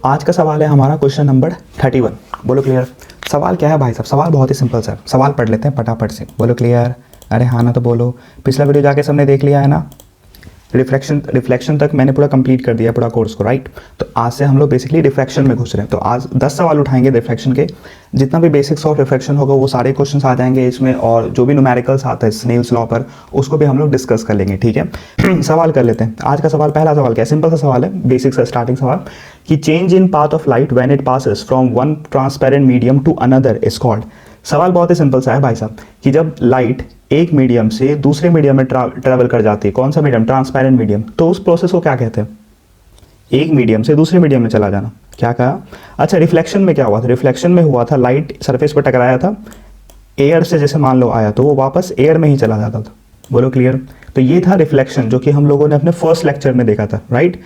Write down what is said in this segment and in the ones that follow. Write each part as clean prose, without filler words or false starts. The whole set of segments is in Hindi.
आज का सवाल है हमारा क्वेश्चन नंबर 31। बोलो क्लियर। सवाल क्या है भाई साहब? सवाल बहुत ही सिंपल सा है, सवाल पढ़ लेते हैं फटाफट से। बोलो क्लियर। अरे हाँ ना तो बोलो। पिछला वीडियो जाके सबने देख लिया है ना? रिफ्लेक्शन तक मैंने पूरा कंप्लीट कर दिया पूरा कोर्स को, राइट। तो आज से हम लोग बेसिकली रिफ्लेक्शन में घुस रहे हैं। तो आज 10 सवाल उठाएंगे रिफ्लेक्शन के। जितना भी बेसिक्स ऑफ रिफ्लेक्शन होगा वो सारे क्वेश्चंस आ जाएंगे इसमें, और जो भी न्यूमेरिकल्स आता है स्नेल्स लॉ पर उसको भी हम लोग डिस्कस कर लेंगे, ठीक है। सवाल कर लेते हैं। आज का सवाल, पहला सवाल क्या है? सिंपल सा सवाल है, बेसिक सा स्टार्टिंग सवाल कि change in path of light when it passes from one transparent medium to another is called. सवाल बहुत ही सिंपल सा है भाई साहब कि जब लाइट एक मीडियम से दूसरे मीडियम में ट्रैवल कर जाती है, कौन सा मीडियम? Transparent medium. तो उस प्रोसेस को क्या कहते हैं? एक मीडियम से दूसरे मीडियम में चला जाना। क्या कहा? अच्छा, रिफ्लेक्शन में क्या हुआ था? रिफ्लेक्शन में हुआ था लाइट सरफेस पर टकराया था, एयर से जैसे मान लो आया तो वो वापस एयर में ही चला जाता था। बोलो क्लियर। तो ये था रिफ्लेक्शन जो कि हम लोगों ने अपने फर्स्ट लेक्चर में देखा था, राइट।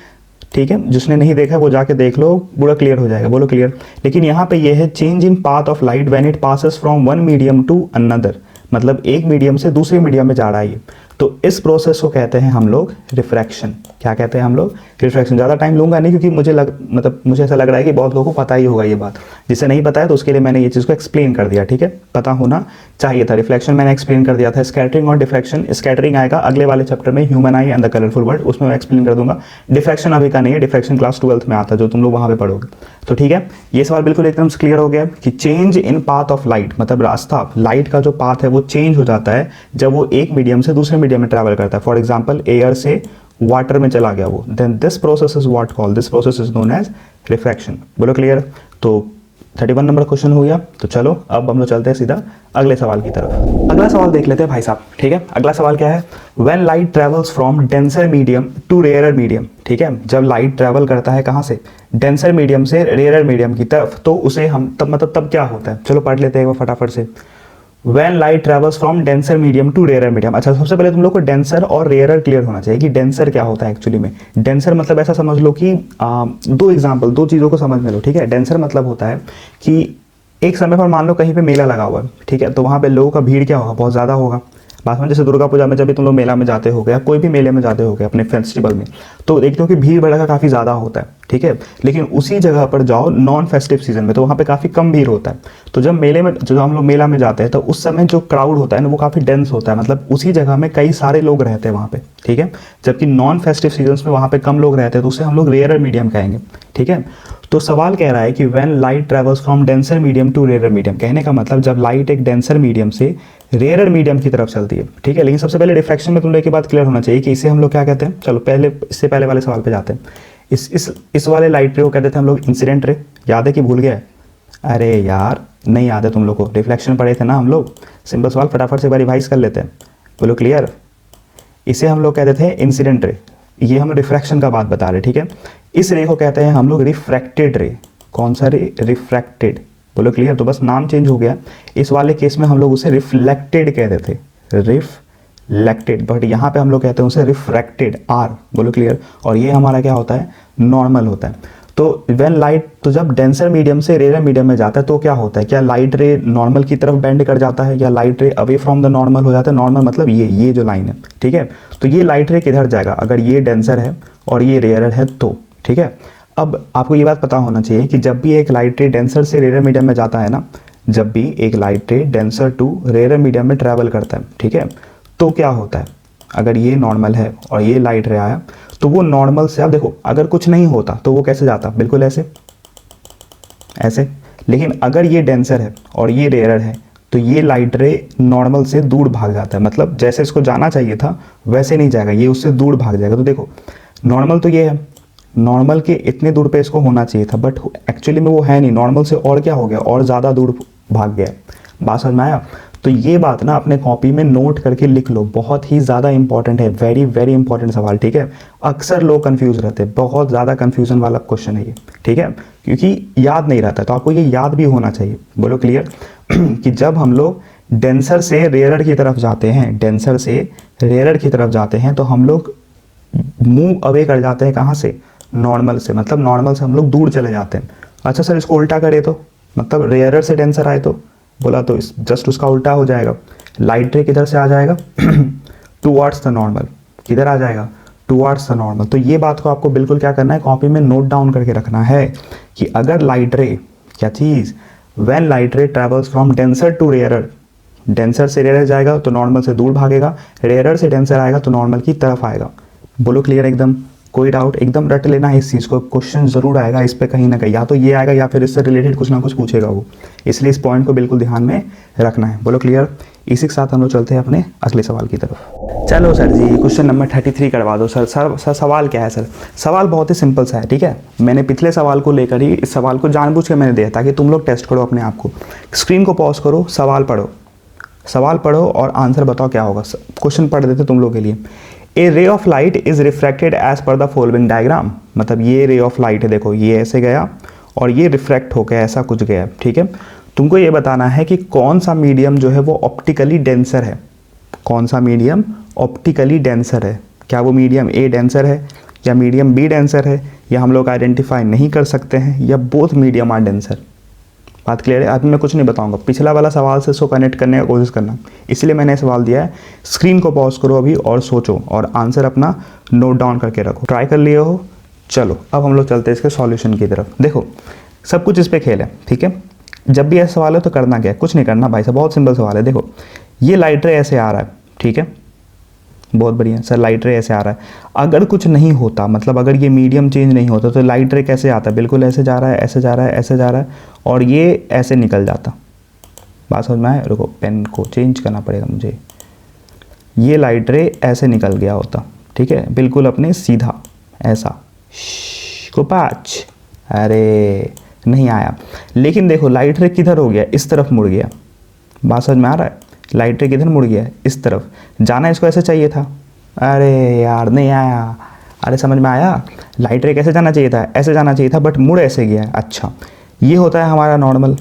ठीक है, जिसने नहीं देखा वो जाके देख लो, पूरा क्लियर हो जाएगा। बोलो क्लियर। लेकिन यहाँ पे ये है change in path of light when it passes from one medium to another, मतलब एक मीडियम से दूसरे मीडियम में जा रहा है। तो इस प्रोसेस को कहते हैं हम लोग रिफ्रैक्शन। क्या कहते हैं हम लोग? रिफ्रैक्शन। ज़्यादा टाइम लूंगा नहीं क्योंकि मुझे ऐसा लग रहा है कि बहुत लोगों को पता ही होगा ये बात। जिसे नहीं पता है तो उसके लिए मैंने ये चीज़ को एक्सप्लेन कर दिया, ठीक है। पता होना चाहिए था। रिफ्लेक्शन मैंने एक्सप्लेन कर दिया था। स्कैटरिंग और डिफ्रैक्शन, स्कैटरिंग आएगा अगले वाले चैप्टर में, human I and the colourful world, उसमें मैं एक्सप्लेन कर दूंगा। डिफ्रैक्शन अभी का नहीं है, डिफ्रैक्शन क्लास 12th में आता है जो तुम लोग वहाँ पे पढ़ोगे। तो ठीक है, ये सवाल बिल्कुल एकदम क्लियर हो गया कि change in path of light, मतलब रास्ता, लाइट का जो पाथ है वो चेंज हो जाता है जब वो एक मीडियम से दूसरे मीडियम में ट्रैवल करता है। फॉर एग्जाम्पल एयर से वाटर में चला गया वो, then this process is what called, this process is known as refraction. बोलो क्लियर। तो 31 नंबर क्वेश्चन हो गया। तो चलो अब हम लोग चलते हैं सीधा अगले सवाल की तरफ। अगला सवाल देख लेते हैं भाई साहब, ठीक है। अगला सवाल क्या है? When light travels from denser medium to rarer medium, ठीक है। जब लाइट ट्रेवल करता है कहाँ से? डेंसर मीडियम से रेयरर मीडियम की तरफ, तो उसे हम तब क्या होता है? चलो पढ़ लेते हैं एक बार फटाफट से। When light travels from denser medium to rarer medium। अच्छा, सबसे पहले तुम लोग को डेंसर और रेयरर क्लियर होना चाहिए कि डेंसर क्या होता है एक्चुअली में। डेंसर मतलब ऐसा समझ लो कि दो चीज़ों को समझ में लो, ठीक है। डेंसर मतलब होता है कि एक समय पर मान लो कहीं पे मेला लगा हुआ है, ठीक है, तो वहाँ पे लोगों का भीड़ क्या होगा? बहुत ज़्यादा होगा। बात में जैसे दुर्गा पूजा में जब भी तुम लोग मेला में जाते हो या कोई भी मेले में जाते हो अपने फेस्टिवल में, तो देखते हो कि भीड़ भड़का काफ़ी ज़्यादा होता है, ठीक है। लेकिन उसी जगह पर जाओ नॉन फेस्टिव सीजन में तो वहाँ पे काफ़ी कम भीड़ होता है। तो जब हम लोग मेला में जाते हैं तो उस समय जो क्राउड होता है ना वो काफ़ी डेंस होता है, मतलब उसी जगह में कई सारे लोग रहते हैं वहाँ पे, ठीक है। जबकि नॉन फेस्टिव सीजन में वहाँ पे कम लोग रहते हैं तो उसे हम लोग रेयरर मीडियम कहेंगे, ठीक है। तो सवाल कह रहा है कि when light travels from denser medium to rarer medium, कहने का मतलब जब लाइट एक डेंसर मीडियम से रेयरर मीडियम की तरफ चलती है, ठीक है। लेकिन सबसे पहले रिफ्रैक्शन में तुम लोग की बात क्लियर होना चाहिए कि इसे हम लोग क्या कहते हैं। चलो पहले इससे पहले वाले सवाल पे जाते हैं। इस वाले लाइट रे को कहते थे हम लोग इंसिडेंट रे। याद है कि भूल गया? अरे यार नहीं याद है तुम लोग को, रिफ्लेक्शन पढ़े थे ना हम लोग। सिंपल सवाल फटाफट से एक बार रिवाइज कर लेते हैं। बोलो क्लियर। इसे हम लोग कहते थे इंसिडेंट रे, ये हम रिफ्रैक्शन का बात बता रहे, ठीक है। इस रे को कहते हैं हम लोग रिफ्रैक्टेड रे। कौन सा रे? रिफ्रैक्टेड। बोलो क्लियर। तो बस नाम चेंज हो गया। इस वाले केस में हम लोग उसे रिफ्लेक्टेड कहते थे, रिफ्लेक्टेड, बट यहाँ पे हम लोग कहते हैं उसे रिफ्रैक्टेड, आर। बोलो क्लियर। और ये हमारा क्या होता है? नॉर्मल होता है। तो व्हेन लाइट, तो जब डेंसर मीडियम से रेयर मीडियम में जाता है तो क्या होता है? क्या लाइट रे नॉर्मल की तरफ बेंड कर जाता है या लाइट रे अवे फ्रॉम द नॉर्मल हो जाता है? नॉर्मल मतलब ये जो लाइन है, ठीक है। तो ये लाइट रे किधर जाएगा? अगर ये डेंसर है और ये रेयर है तो, ठीक है। अब आपको ये बात पता होना चाहिए कि जब भी एक लाइट रे डेंसर से रेयर मीडियम में जाता है ना, जब भी एक light ray denser to rare medium में ट्रैवल करता है, ठीक है, तो क्या होता है? अगर ये नॉर्मल है और ये लाइट रे आया तो वो नॉर्मल से, अब देखो अगर कुछ नहीं होता तो वो कैसे जाता? बिल्कुल ऐसे ऐसे। लेकिन अगर ये डेंसर है और ये रेयर है तो ये लाइट रे नॉर्मल से दूर भाग जाता है, मतलब जैसे इसको जाना चाहिए था वैसे नहीं जाएगा, ये उससे दूर भाग जाएगा। तो देखो नॉर्मल तो ये है, नॉर्मल के इतने दूर पे इसको होना चाहिए था, बट एक्चुअली में वो है नहीं, नॉर्मल से और क्या हो गया? और ज़्यादा दूर भाग गया। बात समझ में आया? तो ये बात ना अपने कॉपी में नोट करके लिख लो, बहुत ही ज़्यादा इंपॉर्टेंट है, वेरी वेरी इंपॉर्टेंट सवाल, ठीक है। अक्सर लोग कंफ्यूज रहते हैं, बहुत ज़्यादा कंफ्यूजन वाला क्वेश्चन है ये, ठीक है, क्योंकि याद नहीं रहता। तो आपको ये याद भी होना चाहिए। बोलो क्लियर। कि जब हम लोग डेंसर से रेयरर की तरफ जाते हैं, डेंसर से रेयरर की तरफ जाते हैं तो हम लोग मूव अवे कर जाते हैं कहाँ से? नॉर्मल से, मतलब नॉर्मल से हम लोग दूर चले जाते हैं। अच्छा सर इसको उल्टा करे तो, मतलब रेयरर से डेंसर आए तो, बोला तो जस्ट उसका उल्टा हो जाएगा। लाइट रे किधर से आ जाएगा? Towards the normal. किधर आ जाएगा? Towards the normal. तो ये बात को आपको बिल्कुल क्या करना है, कॉपी में नोट डाउन करके रखना है कि अगर लाइट रे, क्या चीज़, when light ray travels from denser to rarer, denser से रेयर जाएगा तो नॉर्मल से दूर भागेगा, रेयरर से डेंसर आएगा तो नॉर्मल की तरफ आएगा। बोलो क्लियर एकदम, कोई डाउट, एकदम रट लेना है इस चीज़ को, क्वेश्चन जरूर आएगा इस पे कहीं ना कहीं, या तो ये आएगा या फिर इससे रिलेटेड कुछ ना कुछ पूछेगा वो, इसलिए इस पॉइंट को बिल्कुल ध्यान में रखना है। बोलो क्लियर। इसी के साथ हम लोग चलते हैं अपने अगले सवाल की तरफ। चलो सर जी, क्वेश्चन नंबर 33 करवा दो सर। सर सवाल क्या है सर? सवाल बहुत ही सिंपल सा है, ठीक है। मैंने पिछले सवाल को लेकर ही इस सवाल को जानबूझ के मैंने दिया ताकि तुम लोग टेस्ट करो अपने आप को। स्क्रीन को पॉज करो, सवाल पढ़ो, सवाल पढ़ो और आंसर बताओ क्या होगा। क्वेश्चन पढ़ देते तुम लोग के लिए। A ray of light is refracted as per the following diagram. मतलब ये रे ऑफ लाइट है, देखो ये ऐसे गया और ये रिफ्रैक्ट होकर ऐसा कुछ गया, ठीक है। तुमको ये बताना है कि कौन सा मीडियम जो है वो ऑप्टिकली डेंसर है, कौन सा मीडियम ऑप्टिकली डेंसर है। क्या वो मीडियम ए डेंसर है या मीडियम बी डेंसर है, या हम लोग आइडेंटिफाई नहीं कर सकते हैं, या बोथ मीडियम आर डेंसर। बात क्लियर है? अभी मैं कुछ नहीं बताऊंगा, पिछला वाला सवाल से इसको कनेक्ट करने का कोशिश करना, इसलिए मैंने सवाल दिया है। स्क्रीन को पॉज करो अभी और सोचो और आंसर अपना नोट डाउन करके रखो। ट्राई कर लिए हो? चलो अब हम लोग चलते हैं इसके सॉल्यूशन की तरफ। देखो सब कुछ इस पर खेल है, ठीक है। जब भी ऐसा सवाल है तो करना क्या है, कुछ नहीं करना भाई साहब, बहुत सिंपल सवाल है। देखो ये लाइट रे ऐसे आ रहा है, ठीक है, बहुत बढ़िया सर, लाइट रे ऐसे आ रहा है। अगर कुछ नहीं होता, मतलब अगर ये मीडियम चेंज नहीं होता तो लाइट रे कैसे आता है, बिल्कुल ऐसे जा रहा है, ऐसे जा रहा है, ऐसे जा रहा है और ये ऐसे निकल जाता। बात समझ में आए? रुको पेन को चेंज करना पड़ेगा मुझे। ये लाइट रे ऐसे निकल गया होता, ठीक है, बिल्कुल अपने सीधा ऐसा कुपाच, अरे नहीं आया। लेकिन देखो लाइट रे किधर हो गया, इस तरफ मुड़ गया। बात समझ में आ रहा है? लाइट रे किधर मुड़ गया, इस तरफ। जाना इसको ऐसे चाहिए था, अरे यार नहीं आया। अरे समझ में आया? लाइट रे कैसे जाना चाहिए था, ऐसे जाना चाहिए था, बट मुड़ ऐसे गया। अच्छा ये होता है हमारा नॉर्मल।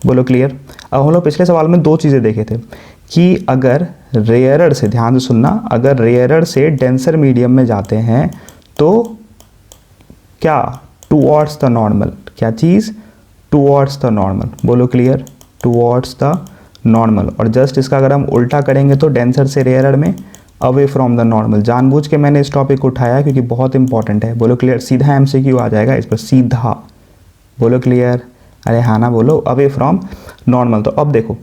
बोलो क्लियर। अब हम लोग पिछले सवाल में दो चीज़ें देखे थे कि अगर रेयरर से, ध्यान से सुनना, अगर रेयरर से डेंसर मीडियम में जाते हैं तो क्या, टुवर्ड्स द नॉर्मल। क्या चीज़? Towards the normal. बोलो क्लियर, टुवर्ड्स द नॉर्मल। और जस्ट इसका अगर हम उल्टा करेंगे तो डेंसर से रेयरर में अवे फ्रॉम द नॉर्मल। जानबूझ के मैंने इस टॉपिक को उठाया क्योंकि बहुत इंपॉर्टेंट है। बोलो क्लियर। सीधा एमसीक्यू आ जाएगा इस पर, सीधा। बोलो क्लियर। अरे हाँ ना बोलो, अवे फ्रॉम नॉर्मल। तो अब देखो,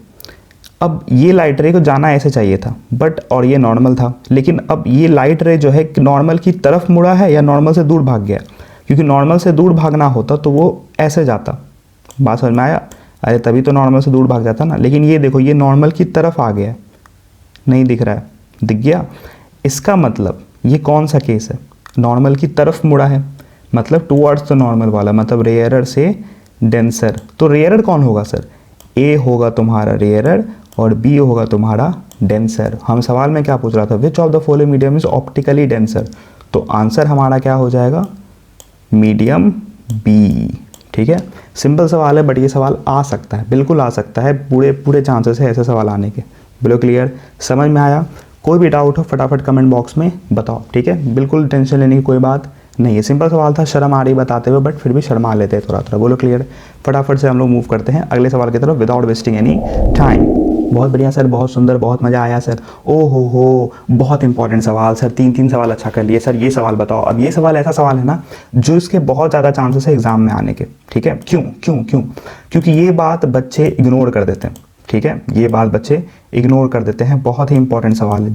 अब ये लाइट रे को जाना ऐसे चाहिए था बट, और ये नॉर्मल था, लेकिन अब ये लाइट रे जो है नॉर्मल की तरफ मुड़ा है या नॉर्मल से दूर भाग गया। क्योंकि नॉर्मल से दूर भागना होता तो वो ऐसे जाता। बात समझ में आया? अरे तभी तो नॉर्मल से दूर भाग जाता ना। लेकिन ये देखो ये नॉर्मल की तरफ आ गया, नहीं दिख रहा है, दिख गया। इसका मतलब ये कौन सा केस है, नॉर्मल की तरफ मुड़ा है, मतलब टुवर्ड्स द नॉर्मल वाला, मतलब रेयरर से डेंसर। तो रेयरर कौन होगा सर? ए होगा तुम्हारा रेयरर और बी होगा तुम्हारा डेंसर। हम सवाल में क्या पूछ रहा था, विच of the following medium is optically denser. तो आंसर हमारा क्या हो जाएगा, मीडियम बी। ठीक है, सिंपल सवाल है बट ये सवाल आ सकता है, बिल्कुल आ सकता है, पूरे चांसेस है ऐसे सवाल आने के। बिल्कुल क्लियर, समझ में आया? कोई भी डाउट हो फटाफट कमेंट बॉक्स में बताओ, ठीक है, बिल्कुल टेंशन लेने की कोई बात नहीं है। सिंपल सवाल था, शर्म आ रही बताते हुए, बट फिर भी शर्मा लेते हैं थोड़ा थोड़ा। बोलो क्लियर। फटाफट से हम लोग मूव करते हैं अगले सवाल की तरफ विदाउट वेस्टिंग एनी टाइम। बहुत बढ़िया सर, बहुत सुंदर, बहुत मज़ा आया सर। ओ हो, बहुत इंपॉर्टेंट सवाल सर, तीन सवाल अच्छा कर लिए सर। ये सवाल बताओ। अब ये सवाल ऐसा सवाल है ना जो इसके बहुत ज़्यादा चांसेस है एग्जाम में आने के, ठीक है। क्यों क्यों क्यों? क्योंकि ये बात बच्चे इग्नोर कर देते हैं, ठीक है, ये बात बच्चे इग्नोर कर देते हैं। बहुत ही इंपॉर्टेंट सवाल है,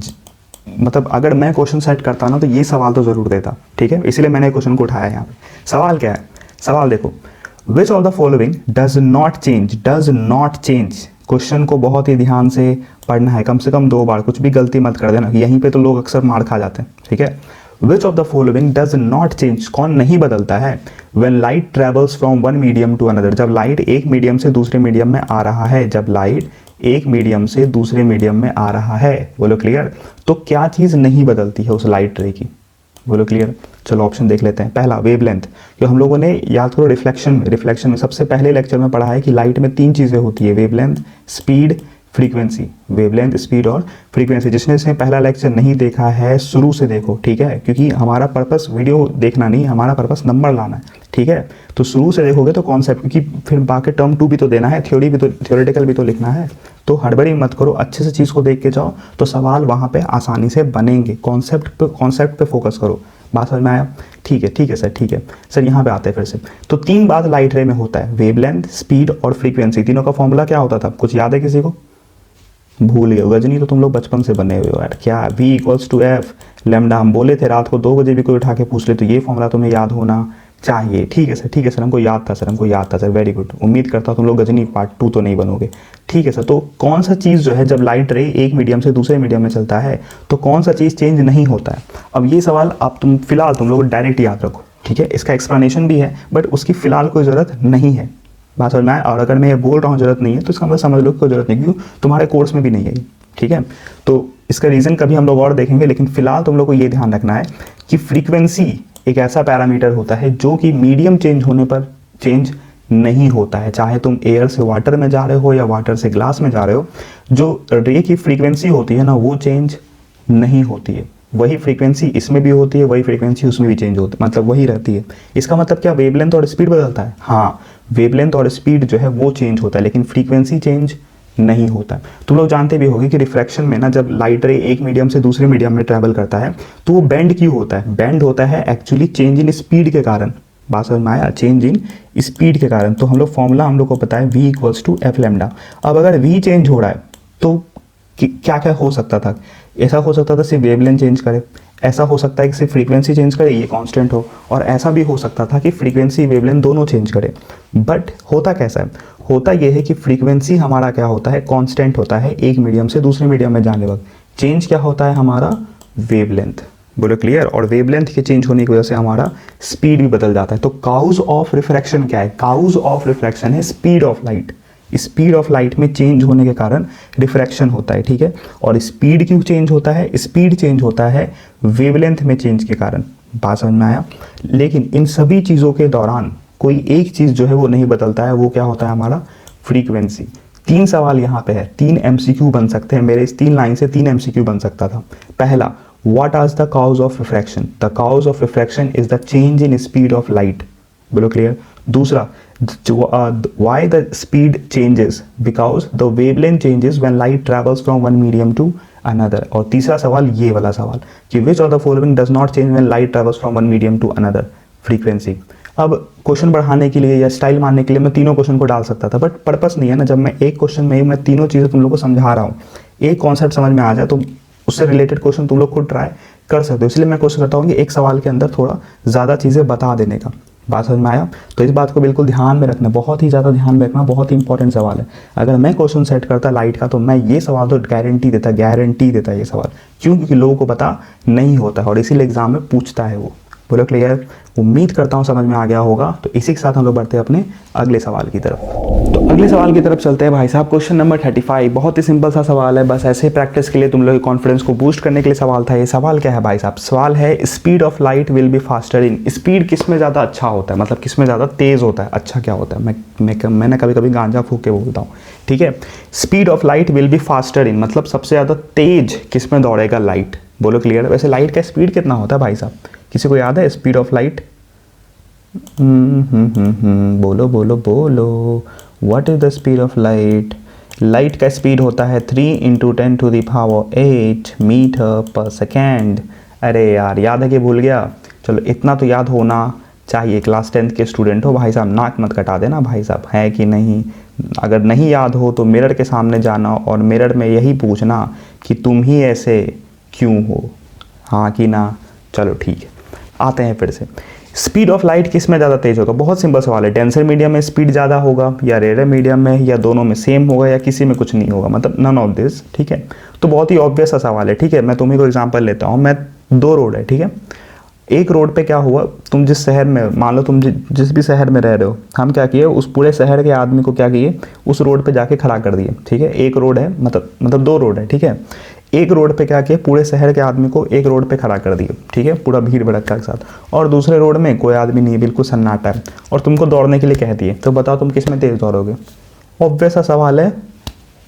मतलब अगर मैं क्वेश्चन सेट करता ना तो ये सवाल तो जरूर देता, ठीक है, इसलिए मैंने क्वेश्चन को उठाया यहाँ पे। सवाल क्या है? सवाल देखो, विच of the following does not change, does not change. Question को बहुत ही ध्यान से पढ़ना है, कम से कम 2 बार, कुछ भी गलती मत कर देना, यहीं पे तो लोग अक्सर मार खा जाते हैं, ठीक है। Which of the following does not change, कौन नहीं बदलता है, when light travels from one medium to another, जब लाइट एक मीडियम से दूसरे मीडियम में आ रहा है, जब लाइट एक मीडियम से दूसरे मीडियम में आ रहा है। बोलो क्लियर। तो क्या चीज़ नहीं बदलती है उस लाइट रे की? बोलो क्लियर। चलो ऑप्शन देख लेते हैं। पहला वेवलेंथ, जो हम लोगों ने याद करो रिफ्लेक्शन में सबसे पहले लेक्चर में पढ़ा है कि लाइट में 3 चीज़ें होती है, wavelength, speed, frequency, wavelength, speed और फ्रीक्वेंसी। जिसने इसमें पहला लेक्चर नहीं देखा है शुरू से देखो, ठीक है, क्योंकि हमारा पर्पस वीडियो देखना नहीं, हमारा पर्पस नंबर लाना है, ठीक है। तो शुरू से देखोगे तो कॉन्सेप्ट, क्योंकि फिर बाकी टर्म 2 भी तो देना है, थ्योरी भी तो, थ्योरेटिकल भी तो लिखना है। तो हड़बड़ी मत करो, अच्छे से चीज़ को देख के जाओ तो सवाल वहाँ पे आसानी से बनेंगे। कॉन्सेप्ट पे फोकस करो। बात समझ में आया? ठीक है सर, ठीक है सर। यहाँ पे आते हैं फिर से। तो 3 बात लाइट रे में होता है, वेवलेंथ, स्पीड और फ्रीक्वेंसी। तीनों का फॉर्मूला क्या होता था, कुछ याद है किसी को? भूल गए गजनी, तो तुम लोग बचपन से बने हुए हो यार। क्या V = F लैम्डा, हम बोले थे रात को 2 बजे भी कोई उठा के पूछ ले तो ये फॉर्मूला तुम्हें याद होना चाहिए। ठीक है सर, हमको याद था सर, वेरी गुड। उम्मीद करता हूँ तुम लोग गजनी पार्ट 2 तो नहीं बनोगे। ठीक है सर। तो कौन सा चीज़ जो है जब लाइट रे एक मीडियम से दूसरे मीडियम में चलता है तो कौन सा चीज़ चेंज नहीं होता है? अब ये सवाल अब फिलहाल तुम लोग डायरेक्ट याद रखो, ठीक है। इसका एक्सप्लेनेशन भी है बट उसकी फिलहाल कोई ज़रूरत नहीं है, बात समझ में आए? और अगर मैं ये बोल रहा हूँ ज़रूरत नहीं है तो इसका मतलब समझ लो कोई ज़रूरत नहीं, क्योंकि तुम्हारे कोर्स में भी नहीं है, ठीक है। तो इसका रीज़न कभी हम लोग और देखेंगे, लेकिन फिलहाल तुम लोग को ये ध्यान रखना है कि फ्रीक्वेंसी एक ऐसा पैरामीटर होता है जो कि मीडियम चेंज होने पर चेंज नहीं होता है। चाहे तुम एयर से वाटर में जा रहे हो या वाटर से ग्लास में जा रहे हो, जो रे की फ्रीक्वेंसी होती है ना वो चेंज नहीं होती है। वही फ्रीक्वेंसी इसमें भी होती है, वही फ्रीक्वेंसी उसमें भी चेंज होती है, मतलब वही रहती है। इसका मतलब क्या, वेवलेंथ और स्पीड बदलता है? हाँ, वेवलेंथ और स्पीड जो है वो चेंज होता है, लेकिन फ्रीक्वेंसी चेंज नहीं होता है। तुम लोग जानते भी होंगे कि रिफ्रैक्शन में ना जब लाइट रे एक मीडियम से दूसरे मीडियम में ट्रैवल करता है तो वो बेंड क्यों होता है? बेंड होता है एक्चुअली चेंज इन स्पीड के कारण। बात समझ में आया? चेंज इन स्पीड के कारण। तो हम लोग फॉर्मूला हम लोग को पता है V = F लैम्डा। अब अगर V चेंज हो रहा है तो क्या क्या हो सकता था? ऐसा हो सकता था सिर्फ वेवलेंथ चेंज करे, ऐसा हो सकता है कि सिर्फ फ्रीक्वेंसी चेंज करे, ये कांस्टेंट हो, और ऐसा भी हो सकता था कि फ्रीक्वेंसी वेवलेंथ दोनों चेंज करे। बट होता कैसा है? होता यह है कि फ्रीक्वेंसी हमारा क्या होता है, कांस्टेंट होता है एक मीडियम से दूसरे मीडियम में जाने वक्त। चेंज क्या होता है हमारा? वेवलेंथ। बोलो क्लियर? और वेवलेंथ के चेंज होने की वजह से हमारा स्पीड भी बदल जाता है। तो काउज ऑफ रिफ्रैक्शन क्या है? काउज ऑफ रिफ्रैक्शन है speed of light. Speed of light में चेंज होने के कारण रिफ्रैक्शन होता है, ठीक है। और स्पीड क्यों चेंज होता है? स्पीड चेंज होता है वेवलेंथ में चेंज के कारण। बात समझ में आया? लेकिन इन सभी चीज़ों के दौरान कोई एक चीज़ जो है वो नहीं बदलता है, वो क्या होता है हमारा? फ्रीक्वेंसी। 3 सवाल यहाँ पे है, 3 MCQ बन सकते हैं। मेरे इस 3 लाइन से 3 MCQ बन सकता था। पहला, what is the cause of refraction? The cause of refraction is the change in speed of light. बोलो क्लियर? दूसरा, why the speed changes? Because the wavelength changes when light travels from one medium to another. और तीसरा सवाल ये वाला सवाल कि which of the following does not change when light travels from one medium to another? Frequency. अब क्वेश्चन बढ़ाने के लिए या स्टाइल मारने के लिए मैं तीनों क्वेश्चन को डाल सकता था, बट पर्पस नहीं है ना। जब मैं एक क्वेश्चन में ही मैं तीनों चीज़ें तुम लोग को समझा रहा हूँ, एक कॉन्सेप्ट समझ में आ जाए तो उससे रिलेटेड क्वेश्चन तुम लोग खुद ट्राई कर सकते हो। इसलिए मैं कोशिश करता हूँ कि एक सवाल के अंदर थोड़ा ज़्यादा चीज़ें बता देने का। बात समझ में आया? तो इस बात को बिल्कुल ध्यान में रखना, बहुत ही ज़्यादा ध्यान में रखना, बहुत ही इंपॉर्टेंट सवाल है। अगर मैं क्वेश्चन सेट करता लाइट का तो मैं ये सवाल तो गारंटी देता ये सवाल। क्यों? क्योंकि लोगों को पता नहीं होता है और इसीलिए एग्जाम में पूछता है वो। बोलो क्लियर? उम्मीद करता हूँ समझ में आ गया होगा। तो इसी के साथ हम लोग बढ़ते हैं अपने अगले सवाल की तरफ। तो अगले सवाल की तरफ चलते हैं भाई साहब। क्वेश्चन नंबर 35, बहुत ही सिंपल सा सवाल है, बस ऐसे प्रैक्टिस के लिए तुम लोग कॉन्फिडेंस को बूस्ट करने के लिए सवाल था। ये सवाल क्या है भाई साहब? सवाल है speed of light will be faster in. Speed किस में ज़्यादा अच्छा होता है, मतलब किस में ज़्यादा तेज़ होता है? अच्छा क्या होता है? मैंने कभी कभी गांजा फूक के बोलता हूँ, ठीक है। Speed of light will be faster in मतलब सबसे ज़्यादा तेज किस में दौड़ेगा लाइट? बोलो क्लियर? वैसे लाइट का स्पीड कितना होता है भाई साहब? किसी को याद है स्पीड ऑफ लाइट? बोलो बोलो बोलो। What is the speed of light? Light का स्पीड होता है 3 × 10⁸ मीटर पर सेकेंड। अरे यार याद है कि भूल गया? चलो इतना तो याद होना चाहिए, क्लास 10th के स्टूडेंट हो भाई साहब, नाक मत कटा देना भाई साहब, है कि नहीं? अगर नहीं याद हो तो मिरर के सामने जाना और मिरर में यही पूछना कि तुम ही ऐसे क्यों हो, हाँ कि ना? चलो ठीक है, आते हैं फिर से। स्पीड ऑफ लाइट किस में ज़्यादा तेज होगा? बहुत सिंपल सवाल है। डेंसर मीडियम में स्पीड ज़्यादा होगा या रेयर मीडियम में, या दोनों में सेम होगा, या किसी में कुछ नहीं होगा, मतलब नन ऑफ दिस, ठीक है। तो बहुत ही ऑब्वियस सा सवाल है, ठीक है। मैं तुम्ही को एग्जांपल लेता हूँ। मैं 2 रोड है, ठीक है। एक रोड पे क्या हुआ, तुम जिस शहर में, मान लो तुम जिस भी शहर में रह रहे हो, हम क्या किए, उस पूरे शहर के आदमी को क्या किए, उस रोड पे जाके खड़ा कर दिए, ठीक है। एक रोड है, मतलब 2 रोड है, ठीक है। एक रोड पे क्या किया, पूरे शहर के आदमी को एक रोड पे खड़ा कर दिए, ठीक है, पूरा भीड़ भड़क्का के साथ। और दूसरे रोड में कोई आदमी नहीं है, बिल्कुल सन्नाटा है, और तुमको दौड़ने के लिए कह दिए। तो बताओ तुम किस में तेज दौड़ोगे? ऑब्वियस सा सवाल है,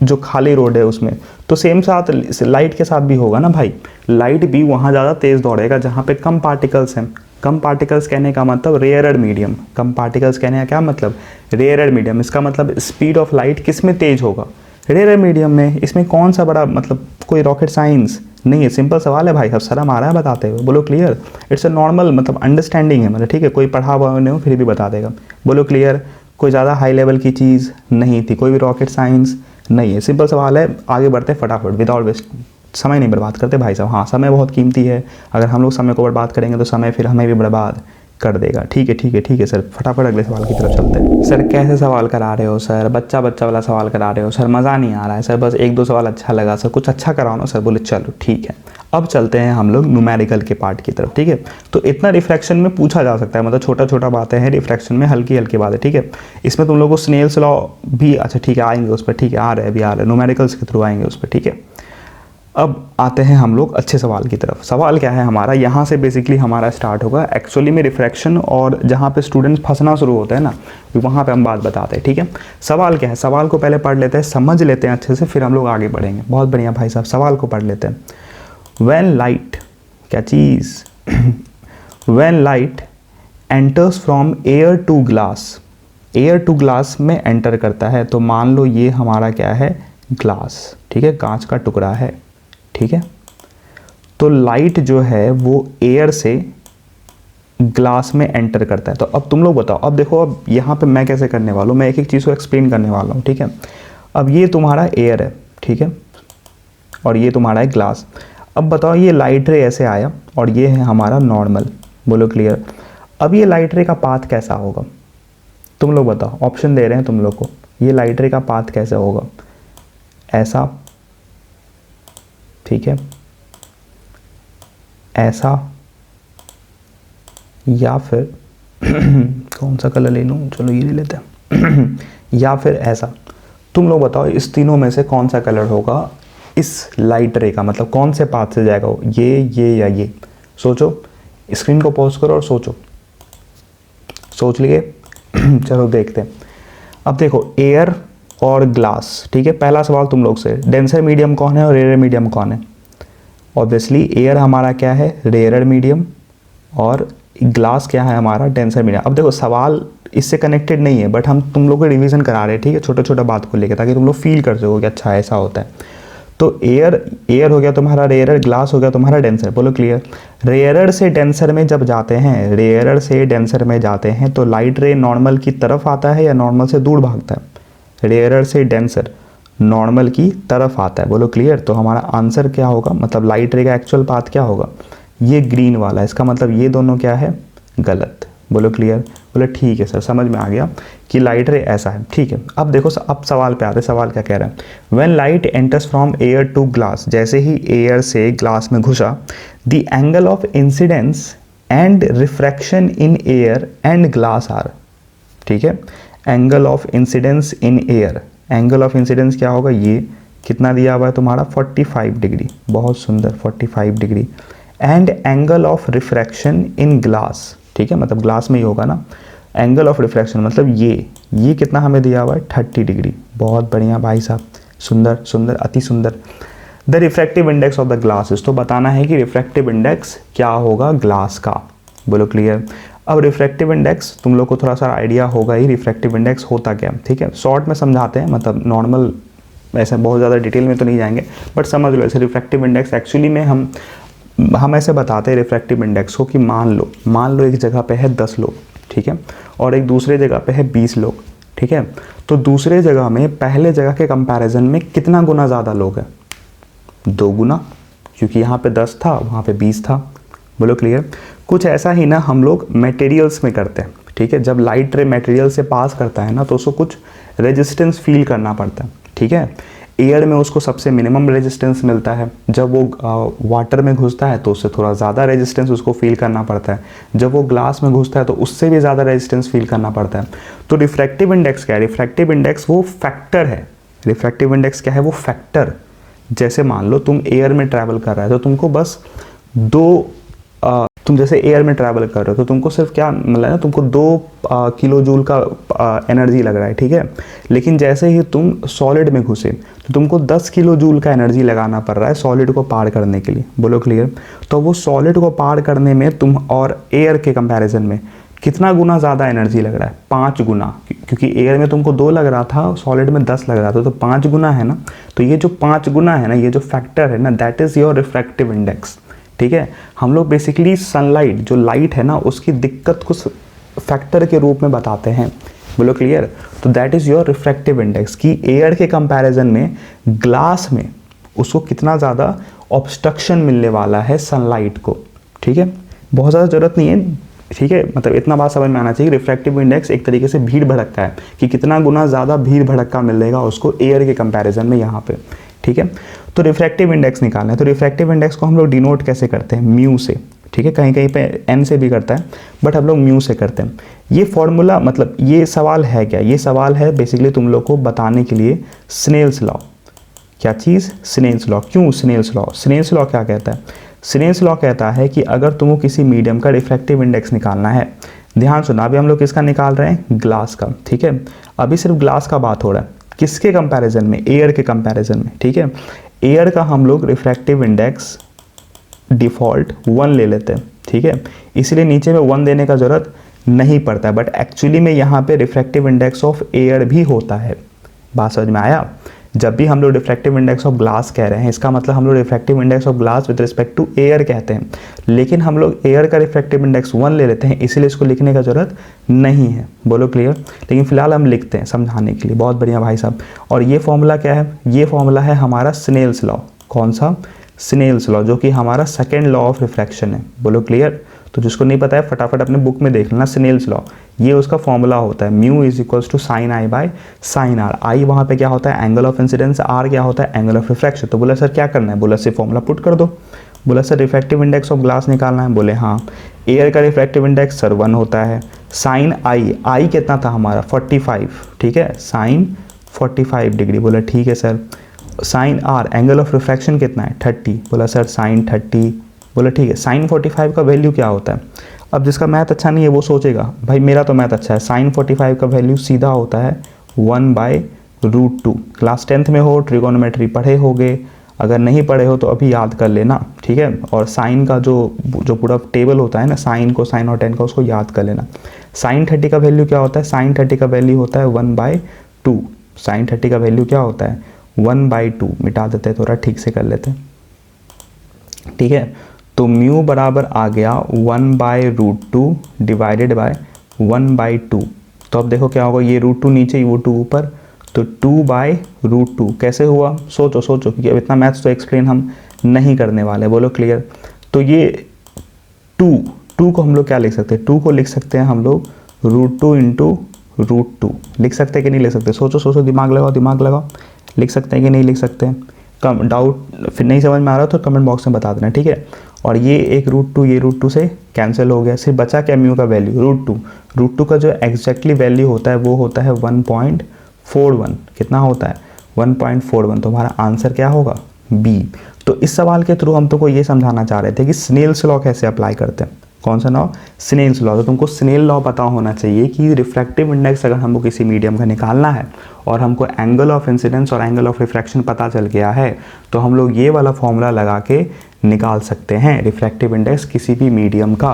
जो खाली रोड है उसमें, तो सेम साथ लाइट के साथ भी होगा ना भाई, लाइट भी वहाँ ज़्यादा तेज़ दौड़ेगा जहाँ पे कम पार्टिकल्स हैं। कम पार्टिकल्स कहने का मतलब रेयरर मीडियम, कम पार्टिकल्स कहने का क्या मतलब, रेयरर मीडियम। इसका मतलब स्पीड ऑफ लाइट किस में तेज होगा, रेयरर मीडियम में। इसमें कौन सा बड़ा मतलब कोई रॉकेट साइंस नहीं है, सिंपल सवाल है भाई, अब शर्म आ रहा है बताते हुए, बोलो क्लियर। इट्स अ नॉर्मल मतलब अंडरस्टैंडिंग है, मतलब ठीक है, कोई पढ़ा हुआ नहीं हो फिर भी बता देगा, बोलो क्लियर। कोई ज़्यादा हाई लेवल की चीज़ नहीं थी, कोई भी रॉकेट साइंस नहीं है, सिंपल सवाल है। आगे बढ़ते फटाफट, विदाउट वेस्ट, समय नहीं बर्बाद करते भाई साहब। हाँ, समय बहुत कीमती है, अगर हम लोग समय को बर्बाद करेंगे तो समय फिर हमें भी बर्बाद कर देगा। ठीक है ठीक है ठीक है सर, फटाफट अगले सवाल की तरफ चलते हैं। सर कैसे सवाल करा रहे हो सर, बच्चा बच्चा वाला सवाल करा रहे हो सर, मज़ा नहीं आ रहा है सर, बस एक दो सवाल अच्छा लगा सर, कुछ अच्छा कराओ ना सर। बोले चलो ठीक है, अब चलते हैं हम लोग न्यूमेरिकल के पार्ट की तरफ। ठीक है, तो इतना रिफ्रैक्शन में पूछा जा सकता है, मतलब छोटा छोटा बातें हैं रिफ्रैक्शन में, हल्की हल्की बातें। ठीक है, इसमें तुम लोगों को स्नेल्स लॉ भी, अच्छा ठीक है आएंगे उस पर, ठीक है आ रहे हैं, अभी आ रहे हैं, न्यूमेरिकल्स के थ्रू आएंगे उस पर। ठीक है, अब आते हैं हम लोग अच्छे सवाल की तरफ। सवाल क्या है हमारा, यहाँ से बेसिकली हमारा स्टार्ट होगा एक्चुअली में रिफ्रैक्शन, और जहाँ पे स्टूडेंट्स फंसना शुरू होता है ना, वहाँ पे हम बात बताते हैं। ठीक है, सवाल क्या है, सवाल को पहले पढ़ लेते हैं, समझ लेते हैं अच्छे से, फिर हम लोग आगे बढ़ेंगे। बहुत बढ़िया भाई साहब, सवाल को पढ़ लेते हैं। व्हेन लाइट, क्या चीज़, when light enters from air to glass, air to glass में एंटर करता है, तो मान लो ये हमारा क्या है, ग्लास, ठीक है, कांच का टुकड़ा है। ठीक है, तो लाइट जो है वो एयर से ग्लास में एंटर करता है। तो अब तुम लोग बताओ, अब देखो, अब यहाँ पे मैं कैसे करने वाला हूँ, मैं एक एक चीज़ को एक्सप्लेन करने वाला हूँ। ठीक है, अब ये तुम्हारा एयर है, ठीक है, और ये तुम्हारा है ग्लास। अब बताओ ये लाइट रे ऐसे आया और ये है हमारा नॉर्मल, बोलो क्लियर। अब ये लाइट रे का पाथ कैसा होगा, तुम लोग बताओ, ऑप्शन दे रहे हैं तुम लोग को, ये लाइट रे का पाथ कैसा होगा, ऐसा, ठीक है, ऐसा, या फिर कौन सा कलर ले लूँ, चलो ये ले लेते हैं या फिर ऐसा। तुम लोग बताओ इस तीनों में से कौन सा कलर होगा इस लाइट रे का, मतलब कौन से पाथ से जाएगा वो, ये या ये। सोचो, स्क्रीन को पॉज करो और सोचो, सोच लिए चलो देखते हैं। अब देखो एयर और ग्लास, ठीक है, पहला सवाल तुम लोग से, डेंसर मीडियम कौन है और रेयर मीडियम कौन है। ऑब्वियसली एयर हमारा क्या है, रेयर मीडियम, और ग्लास क्या है हमारा, डेंसर मीडियम। अब देखो सवाल इससे कनेक्टेड नहीं है, बट हम तुम लोग को रिवीजन करा रहे हैं, ठीक है, छोटा छोटा बात को लेकर, ताकि तुम लोग फील कर सको कि अच्छा ऐसा होता है। तो एयर हो गया तुम्हारा रेयर, ग्लास हो गया तुम्हारा डेंसर, बोलो क्लियर। रेयरर से डेंसर में जब जाते हैं, रेयरर से डेंसर में जाते हैं, तो लाइट रे नॉर्मल की तरफ आता है या नॉर्मल से दूर भागता है, रेयरर से डेंसर नॉर्मल की तरफ आता है, बोलो क्लियर। तो हमारा आंसर क्या होगा, मतलब लाइट रे का एक्चुअल पाथ क्या होगा, ये ग्रीन वाला, इसका मतलब ये दोनों क्या है, गलत, बोलो क्लियर। बोले ठीक है सर, समझ में आ गया कि लाइट रे ऐसा है। ठीक है, अब देखो अब सवाल पे आते हैं, सवाल क्या कह रहा है, when light enters from air to glass, जैसे ही एयर से ग्लास में घुसा, the angle of incidence and refraction in air and glass are, ठीक है, angle of incidence in air, angle of incidence क्या होगा, ये कितना दिया हुआ है तुम्हारा 45 डिग्री, बहुत सुंदर 45 degree, and angle of refraction in glass, ठीक है, मतलब ग्लास में ही होगा ना, एंगल ऑफ रिफ्रैक्शन मतलब ये कितना हमें दिया हुआ है 30 डिग्री, बहुत बढ़िया भाई साहब, सुंदर सुंदर अति सुंदर। The refractive index of the glasses, तो बताना है कि रिफ्रैक्टिव इंडेक्स क्या होगा ग्लास का, बोलो क्लियर। अब रिफ्रैक्टिव इंडेक्स तुम लोग को थोड़ा सा आइडिया होगा ही, रिफ्रैक्टिव इंडेक्स होता क्या, ठीक है, शॉर्ट में समझाते हैं, मतलब नॉर्मल ऐसे बहुत ज़्यादा डिटेल में तो नहीं जाएंगे, बट समझ लो ऐसे रिफ्रैक्टिव इंडेक्स एक्चुअली में हम ऐसे बताते हैं रिफ्रैक्टिव इंडेक्स को कि मान लो एक जगह पे है 10 लोग, ठीक है, और एक दूसरे जगह पे है 20 लोग, ठीक है, तो दूसरे जगह में पहले जगह के कंपैरिजन में कितना गुना ज़्यादा लोग हैं, 2 गुना, क्योंकि यहाँ पे 10 था वहाँ पे 20 था, बोलो क्लियर। कुछ ऐसा ही ना हम लोग मटेरियल्स में करते हैं, ठीक है, जब लाइट रे मटेरियल से पास करता है ना, तो उसको कुछ रेजिस्टेंस फील करना पड़ता है, ठीक है, एयर में उसको सबसे मिनिमम रेजिस्टेंस मिलता है, जब वो वाटर में घुसता है तो उससे थोड़ा ज़्यादा रेजिस्टेंस उसको फील करना पड़ता है, जब वो ग्लास में घुसता है तो उससे भी ज़्यादा रेजिस्टेंस फील करना पड़ता है। तो रिफ्रैक्टिव इंडेक्स क्या है, रिफ्रैक्टिव इंडेक्स वो फैक्टर है, रिफ्रैक्टिव इंडेक्स क्या है, वो फैक्टर। जैसे मान लो तुम एयर में ट्रैवल कर रहे हो तो तुमको बस 2 तुम जैसे एयर में ट्रैवल कर रहे हो तो तुमको सिर्फ क्या मतलब ना, तुमको 2 किलो जूल का एनर्जी लग रहा है, ठीक है। लेकिन जैसे ही तुम सॉलिड में घुसे तो तुमको 10 किलो जूल का एनर्जी लगाना पड़ रहा है सॉलिड को पार करने के लिए। बोलो क्लियर। तो वो सॉलिड को पार करने में तुम और एयर के कंपैरिजन में कितना गुना ज़्यादा एनर्जी लग रहा है? 5 गुना, क्योंकि एयर में तुमको 2 लग रहा था, सॉलिड में 10 लग रहा था, तो 5 गुना है ना। तो ये जो 5 गुना है ना, ये जो फैक्टर है ना, that is your refractive index, ठीक है। हम लोग बेसिकली सनलाइट जो लाइट है ना उसकी दिक्कत को फैक्टर के रूप में बताते हैं। बोलो क्लियर। तो that is your refractive index कि एयर के कंपैरिजन में ग्लास में उसको कितना ज़्यादा ऑब्स्ट्रक्शन मिलने वाला है सनलाइट को, ठीक है। बहुत ज़्यादा ज़रूरत नहीं है, ठीक है, मतलब इतना बात समझ में आना चाहिए। रिफ्रैक्टिव इंडेक्स एक तरीके से भीड़ भड़कता है कि कितना गुना ज़्यादा भीड़ भड़का मिलेगा उसको एयर के कंपैरिजन में यहाँ पे, ठीक है। तो रिफ्रैक्टिव इंडेक्स निकालना है, तो रिफ्रैक्टिव इंडेक्स को हम लोग डिनोट कैसे करते हैं? म्यू से, ठीक है। कहीं कहीं पे एन से भी करता है, बट हम लोग म्यू से करते हैं। ये फॉर्मूला मतलब ये सवाल है क्या? ये सवाल है बेसिकली तुम लोग को बताने के लिए स्नेल्स लॉ। क्या चीज़? Snell's law. क्यों स्नेल्स लॉ? स्नेल्स लॉ क्या कहता है? स्नेल्स लॉ कहता है कि अगर तुमको किसी मीडियम का रिफ्रैक्टिव इंडेक्स निकालना है, ध्यान सुना, अभी हम लोग किसका निकाल रहे हैं? ग्लास का, ठीक है। अभी सिर्फ ग्लास का बात हो रहा है, किसके कंपैरिजन में? एयर के कंपैरिजन में, ठीक है। एयर का हम लोग रिफ्रैक्टिव इंडेक्स डिफ़ॉल्ट 1 ले लेते हैं, ठीक है। इसलिए नीचे में 1 देने का ज़रूरत नहीं पड़ता है, बट एक्चुअली में यहाँ पे रिफ्रैक्टिव इंडेक्स ऑफ एयर भी होता है। बात समझ में आया? जब भी हम लोग रिफ्रैक्टिव इंडेक्स ऑफ ग्लास कह रहे हैं, इसका मतलब हम लोग refractive index of glass with respect to air कहते हैं, लेकिन हम लोग एयर का रिफ्रैक्टिव इंडेक्स 1 ले लेते हैं, इसीलिए इसको लिखने का ज़रूरत नहीं है। बोलो क्लियर। लेकिन फिलहाल हम लिखते हैं समझाने के लिए। बहुत बढ़िया भाई साहब। और ये फॉर्मूला क्या है? ये फॉर्मूला है हमारा स्नेल्स लॉ। कौन सा? स्नेल्स लॉ, जो कि हमारा सेकेंड लॉ ऑफ रिफ्रैक्शन है। बोलो क्लियर। तो जिसको नहीं पता है फटाफट अपने बुक में देख लेना, स्नेल्स लॉ, ये उसका फॉर्मूला होता है। Mu is equals to sine i by sine r. I वहाँ पे क्या होता है? Angle of incidence. आर क्या होता है? Angle of refraction. तो बोला सर क्या करना है? बोला सर फॉर्मूला पुट कर दो। बोला sir refractive index of glass निकालना है। बोले हाँ। एयर का रिफ्रैक्टिव इंडेक्स सर 1 होता है। साइन आई, आई कितना था हमारा? 45, ठीक है। Sine 45 degree. बोला ठीक है sir. Sine r, angle of refraction कितना है? 30। बोला सर साइन 30। बोला ठीक है। साइन 45 का वैल्यू क्या होता है? अब जिसका मैथ अच्छा नहीं है वो सोचेगा भाई मेरा तो मैथ अच्छा है, साइन 45 का वैल्यू सीधा होता है 1/√2। क्लास 10th में हो, ट्रिगोनोमेट्री पढ़े होगे, अगर नहीं पढ़े हो तो अभी याद कर लेना, ठीक है। और साइन का जो पूरा टेबल होता है ना, साइन को, साइन और टेन का, उसको याद कर लेना। साइन 30 का वैल्यू क्या होता है? साइन 30 का वैल्यू होता है 1/2। साइन 30 का वैल्यू क्या होता है? 1/2। मिटा देते हैं, थोड़ा ठीक से कर लेते हैं, ठीक है। तो म्यू बराबर आ गया 1/√2 डिवाइडेड बाय 1/2। तो अब देखो क्या होगा, ये √2 नीचे, वो 2 ऊपर, तो 2/√2 कैसे हुआ? सोचो क्योंकि अब इतना मैथ्स तो एक्सप्लेन हम नहीं करने वाले। बोलो क्लियर। तो ये 2 को हम लोग क्या लिख सकते हैं? 2 को लिख सकते हैं हम लोग √2 × √2। लिख सकते हैं कि नहीं लिख सकते? सोचो, दिमाग लगाओ। लिख सकते हैं कि नहीं लिख सकते हैं? कम डाउट फिर नहीं समझ में आ रहा तो कमेंट बॉक्स में बता देना, ठीक है। और ये एक √2, ये √2 से कैंसिल हो गया, सिर्फ बचा क्या? म्यू का वैल्यू √2 का जो एग्जैक्टली वैल्यू होता है वो होता है 1.41। कितना होता है? 1.41। तो हमारा आंसर क्या होगा? बी। तो इस सवाल के थ्रू हम तुमको ये समझाना चाह रहे थे कि स्नेल्स लॉ कैसे अप्लाई करते हैं। कौन सा लॉ? Snell's law. तो तुमको स्नेल लॉ पता होना चाहिए कि रिफ्रैक्टिव इंडेक्स अगर हमको किसी मीडियम का निकालना है और हमको एंगल ऑफ इंसिडेंस और एंगल ऑफ रिफ्रैक्शन पता चल गया है तो हम लोग ये वाला फॉर्मूला लगा के निकाल सकते हैं रिफ्रैक्टिव इंडेक्स किसी भी मीडियम का।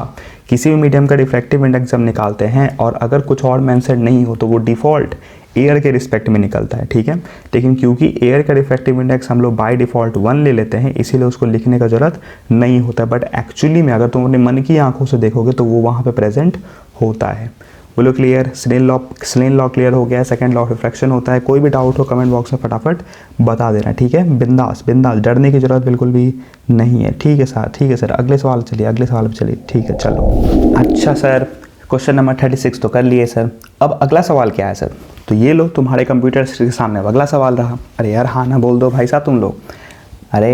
किसी भी मीडियम का रिफ्रैक्टिव इंडेक्स जब निकालते हैं और अगर कुछ और मेंशन नहीं हो तो वो डिफ़ॉल्ट एयर के रिस्पेक्ट में निकलता है, ठीक है। लेकिन क्योंकि एयर का रिफ्रैक्टिव इंडेक्स हम लोग बाय डिफ़ॉल्ट 1 ले लेते हैं, इसीलिए उसको लिखने का ज़रूरत नहीं होता। बट एक्चुअली में अगर तुम अपने मन की आंखों से देखोगे तो वो वहाँ पे प्रेजेंट होता है। बोलो क्लियर। स्नेल लॉ क्लियर हो गया। सेकंड लॉ ऑफ रिफ्रैक्शन होता है। कोई भी डाउट हो कमेंट बॉक्स में फटाफट बता देना, ठीक है। बिंदास, डरने की ज़रूरत बिल्कुल भी नहीं है, ठीक है सर। अगले सवाल पे चलिए, ठीक है चलो। अच्छा सर, क्वेश्चन नंबर 36 तो कर लिए सर। अब अगला सवाल क्या है सर? तो ये लो तुम्हारे कंप्यूटर के सामने अगला सवाल रहा। अरे यार हाँ ना बोल दो भाई साहब तुम लोग। अरे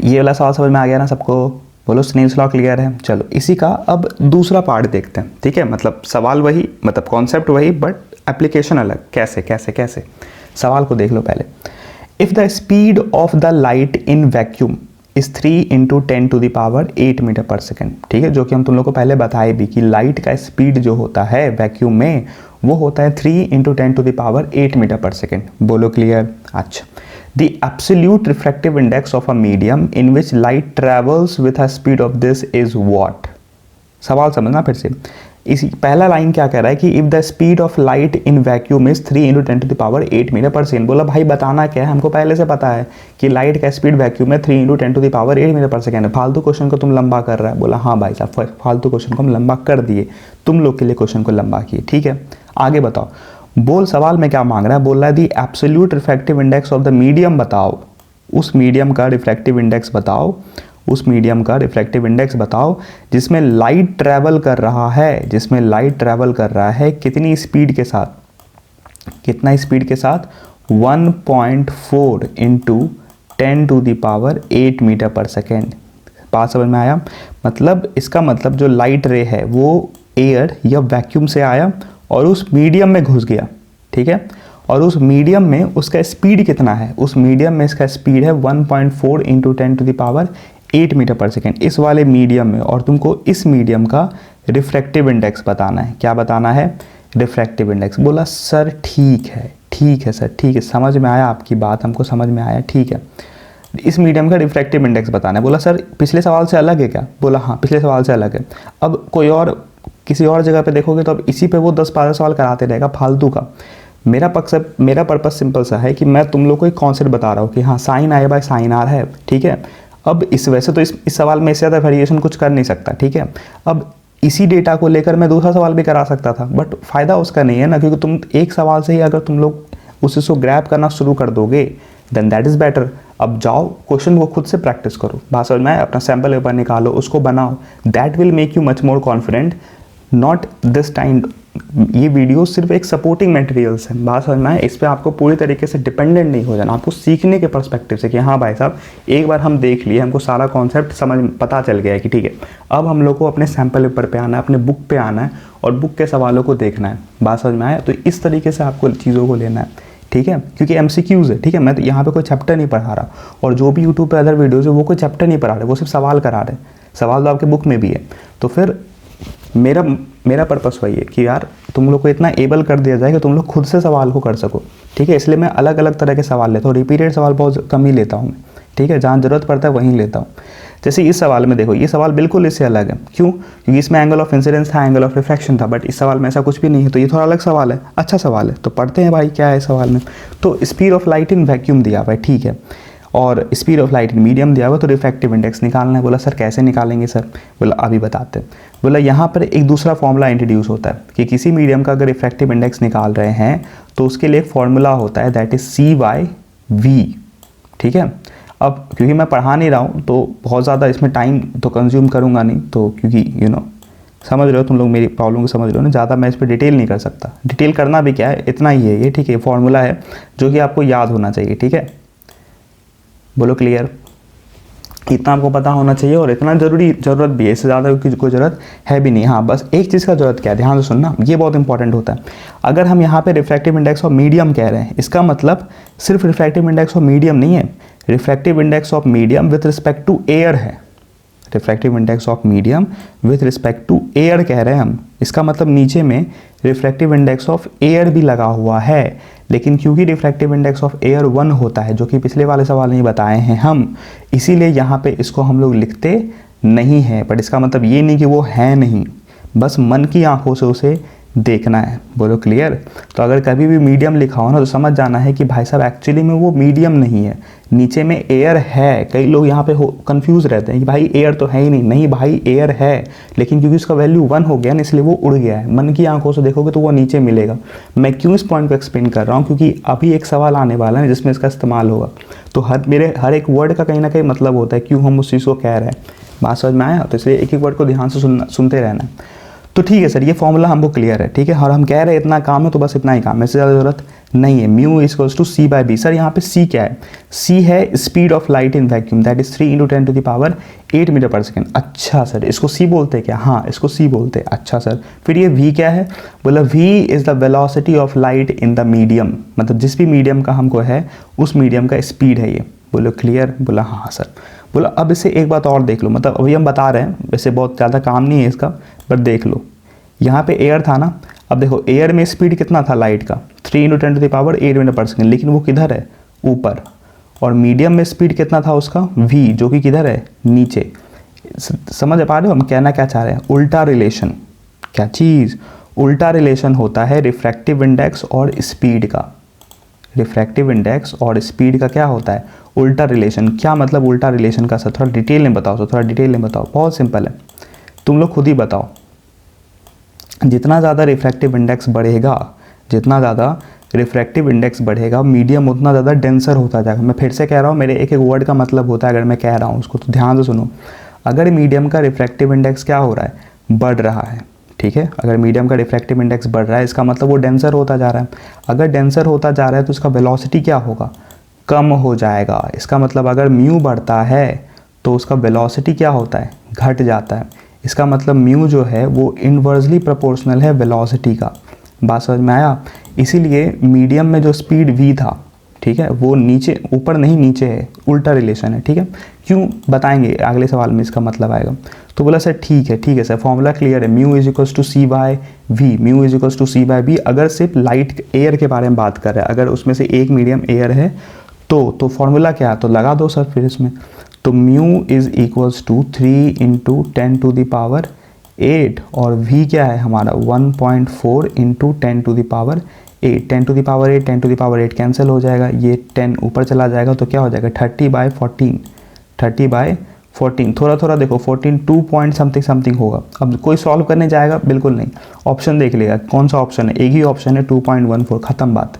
ये वाला सवाल समझ में आ गया ना सबको? बोलो स्नेल्स लॉ क्लियर है। चलो इसी का अब दूसरा पार्ट देखते हैं, ठीक है। मतलब सवाल वही, मतलब कॉन्सेप्ट वही, बट एप्लीकेशन अलग। कैसे? सवाल को देख लो पहले। If the speed of the light in vacuum इस 3 × 10⁸ मीटर पर सेकेंड, ठीक है, जो कि हम तुम लोग को पहले बताए भी कि लाइट का स्पीड जो होता है वैक्यूम में वो होता है 3 × 10⁸ मीटर पर सेकेंड। बोलो क्लियर। अच्छा, the absolute refractive index of a medium in which light travels with a speed of this is what. सवाल समझना फिर से, इसी पहला लाइन क्या कह रहा है कि if the speed of light in vacuum is 3 × 10⁸ metre per second. बोला भाई बताना क्या है, हमको पहले से पता है कि लाइट का स्पीड वैक्यूम में 3 × 10⁸ मीटर पर सेकेंड है। फालतू क्वेश्चन को तुम लंबा कर रहा है। बोला हाँ भाई साहब, फालतू क्वेश्चन को हम लंबा कर दिए, तुम लोग के लिए क्वेश्चन को लंबा किए, ठीक है। आगे बताओ, बोल सवाल में क्या मांग रहा है। बोल रहा है the absolute refractive index of the medium बताओ, उस मीडियम का रिफ्रैक्टिव इंडेक्स बताओ, उस मीडियम का रिफ्रैक्टिव इंडेक्स बताओ जिसमें लाइट ट्रैवल कर रहा है, जिसमें लाइट ट्रैवल कर रहा है कितनी स्पीड के साथ, कितना स्पीड के साथ 1.4 × 10⁸ मीटर पर सेकेंड। बात समझ में आया। मतलब इसका मतलब जो लाइट रे है वो एयर या वैक्यूम से आया और उस मीडियम में घुस गया, ठीक है, और उस मीडियम में उसका स्पीड कितना है, उस मीडियम में इसका स्पीड है 1.4 × 10⁸ मीटर पर सेकेंड, इस वाले मीडियम में। और तुमको इस मीडियम का रिफ्रैक्टिव इंडेक्स बताना है। क्या बताना है? Refractive index. बोला सर ठीक है, ठीक है सर, ठीक है, समझ में आया आपकी बात, हमको समझ में आया, ठीक है, इस मीडियम का रिफ्रैक्टिव इंडेक्स बताना है। बोला सर पिछले सवाल से अलग है क्या? बोला हाँ पिछले सवाल से अलग है। अब कोई और किसी और जगह पे देखोगे तो अब इसी पे वो 10-12 सवाल कराते रहेगा फालतू का। मेरा पर्पस सिंपल सा है कि मैं तुम लोग को एक कॉन्सेप्ट बता रहा हूँ कि हाँ sine i by sine r है, ठीक है। अब इस वैसे तो इस सवाल में इससे ज़्यादा वेरिएशन कुछ कर नहीं सकता, ठीक है। अब इसी डेटा को लेकर मैं दूसरा सवाल भी करा सकता था, बट फ़ायदा उसका नहीं है ना, क्योंकि तुम एक सवाल से ही अगर तुम लोग उसी को ग्रैब करना शुरू कर दोगे देन दैट इज़ बेटर। अब जाओ क्वेश्चन को खुद से प्रैक्टिस करो, बात समझ में आए, अपना सैम्पल पेपर निकालो, उसको बनाओ, that will make you much more confident. Not this time, ये वीडियो सिर्फ एक सपोर्टिंग मटेरियल्स है, बात समझ में आए, इस पर आपको पूरी तरीके से डिपेंडेंट नहीं हो जाना, आपको सीखने के पर्सपेक्टिव से कि हाँ भाई साहब एक बार हम देख लिए, हमको सारा कॉन्सेप्ट पता चल गया है कि ठीक है अब हम लोग को अपने सैम्पल पेपर पे आना है, अपने बुक पे आना है और बुक के सवालों को देखना है, बात समझ में आया। तो इस तरीके से आपको चीज़ों को लेना है, ठीक है, क्योंकि MCQs है, ठीक है, मैं तो यहाँ पे कोई चैप्टर नहीं पढ़ा रहा, और जो भी यूट्यूब पे अदर वीडियोज़ है वो कोई चैप्टर नहीं पढ़ा रहे, वो सिर्फ सवाल करा रहे, सवाल तो आपके बुक में भी है। तो फिर मेरा पर्पस वही है कि यार तुम लोग को इतना एबल कर दिया जाए कि तुम लोग खुद से सवाल को कर सको, ठीक है। इसलिए मैं अलग अलग तरह के सवाल लेता हूँ, रिपीटेड सवाल बहुत कम ही लेता हूँ मैं, ठीक है, जहाँ ज़रूरत पड़ता है वहीं लेता हूँ। जैसे इस सवाल में देखो, ये सवाल बिल्कुल इससे अलग है, क्यों? क्योंकि इसमें एंगल ऑफ इंसिडेंस था, एंगल ऑफ रिफ्रैक्शन था, बट इस सवाल में ऐसा कुछ भी नहीं है, तो ये थोड़ा अलग सवाल है, अच्छा सवाल है। तो पढ़ते हैं भाई क्या है सवाल में। तो speed of light in vacuum दिया हुआ है, ठीक है, और speed of light in medium दिया हुआ, तो रिफ्रैक्टिव इंडेक्स निकालना है। बोला सर कैसे निकालेंगे सर? बोला अभी बताते हैं। बोला यहाँ पर एक दूसरा फॉर्मूला इंट्रोड्यूस होता है कि किसी मीडियम का अगर रिफ्रैक्टिव इंडेक्स निकाल रहे हैं तो उसके लिए एक फॉर्मूला होता है, दैट इज C/V, ठीक है। अब क्योंकि मैं पढ़ा नहीं रहा हूँ तो बहुत ज़्यादा इसमें टाइम तो कंज्यूम करूँगा नहीं, तो क्योंकि समझ रहे हो तुम लोग मेरी प्रॉब्लम को, समझ रहे हो ना, ज़्यादा मैं इस पर डिटेल नहीं कर सकता, डिटेल करना भी क्या है, इतना ही है ये, ठीक है, फॉर्मूला है जो कि आपको याद होना चाहिए, ठीक है। बोलो क्लियर, इतना आपको पता होना चाहिए और इतना ज़रूरत भी है, इससे ज़्यादा की कोई ज़रूरत है भी नहीं। हाँ बस एक चीज़ का ज़रूरत क्या है, ध्यान से सुनना, ये बहुत इंपॉर्टेंट होता है। अगर हम यहाँ पे रिफ्रैक्टिव इंडेक्स ऑफ मीडियम कह रहे हैं, इसका मतलब सिर्फ रिफ्रैक्टिव इंडेक्स ऑफ मीडियम नहीं है, refractive index of medium with respect to air है, refractive index of medium with respect to air कह रहे हैं हम। इसका मतलब नीचे में रिफ्रैक्टिव इंडेक्स ऑफ एयर भी लगा हुआ है, लेकिन क्योंकि रिफ्रैक्टिव इंडेक्स ऑफ एयर 1 होता है, जो कि पिछले वाले सवाल नहीं बताए हैं हम, इसीलिए यहाँ पे इसको हम लोग लिखते नहीं हैं। बट इसका मतलब ये नहीं कि वो है नहीं, बस मन की आंखों से उसे देखना है। बोलो क्लियर। तो अगर कभी भी मीडियम लिखा हो ना तो समझ जाना है कि भाई साहब एक्चुअली में वो मीडियम नहीं है, नीचे में एयर है। कई लोग यहाँ पे कंफ्यूज रहते हैं कि भाई एयर तो है ही नहीं, नहीं भाई एयर है, लेकिन क्योंकि उसका वैल्यू 1 हो गया ना इसलिए वो उड़ गया है। मन की आंखों से देखोगे तो वो नीचे मिलेगा। मैं क्यों इस पॉइंट को एक्सप्लेन कर रहा हूँ, क्योंकि अभी एक सवाल आने वाला है जिसमें इसका इस्तेमाल होगा। तो हर एक वर्ड का कहीं ना कहीं मतलब होता है, क्यों हम उस चीज़ को कह रहे हैं। बात समझ में आया? तो इसलिए एक एक वर्ड को ध्यान से सुनते रहना है। तो ठीक है सर, ये फॉर्मूला हमको क्लियर है, ठीक है, और हम कह रहे हैं इतना काम है तो बस इतना ही काम है, इससे ज़्यादा ज़रूरत नहीं है। Mu equals to C/B। Sir यहाँ पे C क्या है? C है speed of light in vacuum, that is 3 × 10⁸ metre per second. अच्छा सर, इसको C बोलते हैं क्या? हाँ, इसको C बोलते हैं। अच्छा सर, फिर ये V क्या है? बोला V is the velocity of light in the medium, मतलब जिस भी मीडियम का हमको है उस मीडियम का स्पीड है ये। बोलो क्लियर? बोला हाँ सर। बोला अब इसे एक बात और देख लो, मतलब अभी हम बता रहे हैं, वैसे बहुत ज़्यादा काम नहीं है इसका, पर देख लो यहाँ पे एयर था ना, अब देखो एयर में स्पीड कितना था लाइट का, 3 × 10⁸ मीटर पर सेकेंड, लेकिन वो किधर है, ऊपर। और मीडियम में स्पीड कितना था उसका, v, जो कि किधर है, नीचे। समझ पा रहे हो हम कहना क्या चाह रहे हैं, उल्टा रिलेशन। क्या चीज़, उल्टा रिलेशन होता है रिफ्रैक्टिव इंडेक्स और स्पीड का। रिफ्रैक्टिव इंडेक्स और स्पीड का क्या होता है, उल्टा रिलेशन। क्या मतलब उल्टा रिलेशन का सर, थोड़ा डिटेल में बताओ, थोड़ा डिटेल में बताओ। बहुत सिंपल है, तुम लोग खुद ही बताओ। जितना ज़्यादा रिफ्रैक्टिव इंडेक्स बढ़ेगा, जितना ज़्यादा रिफ्रैक्टिव इंडेक्स बढ़ेगा, मीडियम उतना ज़्यादा डेंसर होता जाएगा। मैं फिर से कह रहा हूँ, मेरे एक एक वर्ड का मतलब होता है, अगर मैं कह रहा हूँ उसको तो ध्यान से सुनो। अगर मीडियम का रिफ्रैक्टिव इंडेक्स क्या हो रहा है, बढ़ रहा है, ठीक है, अगर मीडियम का रिफ्रैक्टिव इंडेक्स बढ़ रहा है, इसका मतलब वो डेंसर होता जा रहा है। अगर डेंसर होता जा रहा है तो उसका वेलोसिटी क्या होगा, कम हो जाएगा। इसका मतलब अगर म्यू बढ़ता है तो उसका वेलोसिटी क्या होता है, घट जाता है। इसका मतलब म्यू जो है वो इनवर्सली प्रोपोर्शनल है वेलोसिटी का। बात समझ में आया। इसीलिए मीडियम में जो स्पीड v था, ठीक है, वो नीचे, ऊपर नहीं नीचे है, उल्टा रिलेशन है, ठीक है। क्यों बताएंगे अगले सवाल में, इसका मतलब आएगा। तो बोला सर ठीक है सर, फॉर्मूला क्लियर है, mu is equals to c by v, mu is equals to c by v. अगर सिर्फ लाइट एयर के बारे में बात कर रहे हैं, अगर उसमें से एक मीडियम एयर है तो फॉर्मूला क्या है, तो लगा दो सर फिर इसमें। तो म्यू इज इक्वल्स टू 3 × 10⁸ और v क्या है हमारा 1.4 × 10⁸ 8, 10⁸ 10⁸ कैंसिल हो जाएगा, ये 10 ऊपर चला जाएगा तो क्या हो जाएगा 30/14, 30/14। थोड़ा थोड़ा देखो 14 2 पॉइंट समथिंग होगा। अब कोई सॉल्व करने जाएगा, बिल्कुल नहीं, ऑप्शन देख लेगा कौन सा ऑप्शन है, एक ही ऑप्शन है 2.14, ख़त्म बात।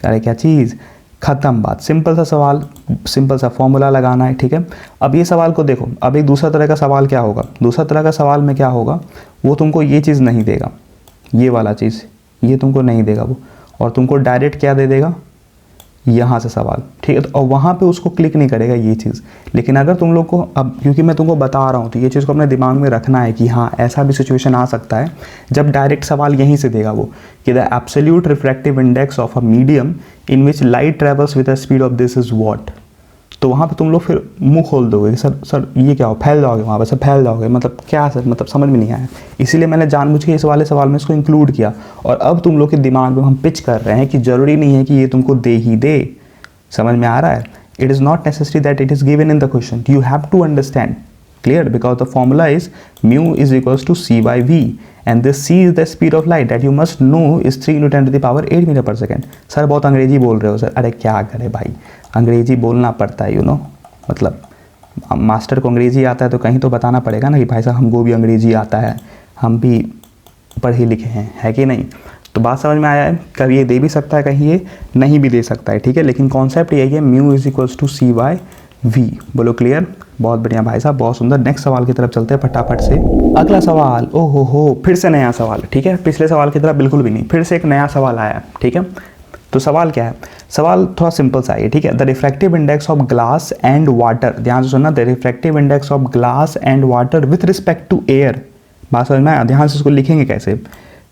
अरे क्या चीज़, ख़त्म बात। सिंपल सा सवाल, सिंपल सा फॉर्मूला लगाना है, ठीक है। अब ये सवाल को देखो, अब एक दूसरा तरह का सवाल क्या होगा, दूसरा तरह का सवाल में क्या होगा, वो तुमको ये चीज़ नहीं देगा, ये वाला चीज़ ये तुमको नहीं देगा वो, और तुमको डायरेक्ट क्या दे देगा, यहाँ से सवाल, ठीक है। तो और वहाँ पे उसको क्लिक नहीं करेगा ये चीज़। लेकिन अगर तुम लोग को, अब क्योंकि मैं तुमको बता रहा हूँ तो ये चीज़ को अपने दिमाग में रखना है कि हाँ ऐसा भी सिचुएशन आ सकता है जब डायरेक्ट सवाल यहीं से देगा वो, कि the absolute refractive index of a medium in which light travels with the speed of this is what. तो वहाँ पे तुम लोग फिर मुंह खोल दोगे, सर ये क्या हो, फैल जाओगे वहाँ पे, सर फैल जाओगे, मतलब क्या सर, मतलब समझ में नहीं आया। इसीलिए मैंने जानबूझ के इस वाले सवाल में इसको इंक्लूड किया। और अब तुम लोग के दिमाग में हम पिच कर रहे हैं कि ज़रूरी नहीं है कि ये तुमको दे ही दे। समझ में आ रहा है। It is not necessary that it is given in the question, you have to understand, clear, because the formula is mu is equals to c by v and this c is the speed of light that you must know is 3 × 10⁸ metre per second. Sir बहुत अंग्रेजी बोल रहे हो सर, अरे क्या करे भाई, अंग्रेजी बोलना पड़ता है, यू नो, मतलब मास्टर को अंग्रेजी आता है तो कहीं तो बताना पड़ेगा ना कि भाई साहब हमको भी अंग्रेजी आता है, हम भी पढ़े लिखे हैं, है कि नहीं। तो बात समझ में आया है, कभी ये दे भी सकता है, कहीं ये नहीं भी दे सकता है, ठीक है। लेकिन कॉन्सेप्ट यही है, mu is equals to c by v। बोलो क्लियर, बहुत बढ़िया भाई साहब, बहुत सुंदर। नेक्स्ट सवाल की तरफ चलते हैं फटाफट से। अगला सवाल, ओ हो फिर से नया सवाल, ठीक है, पिछले सवाल की तरह बिल्कुल भी नहीं, फिर से एक नया सवाल आया, ठीक है। तो सवाल क्या है, सवाल थोड़ा सिंपल सा है, ठीक है। The refractive index of glass and water, ध्यान से सुनना, the refractive index of glass and water with respect to air. बात समझ में आया, ध्यान से इसको लिखेंगे कैसे,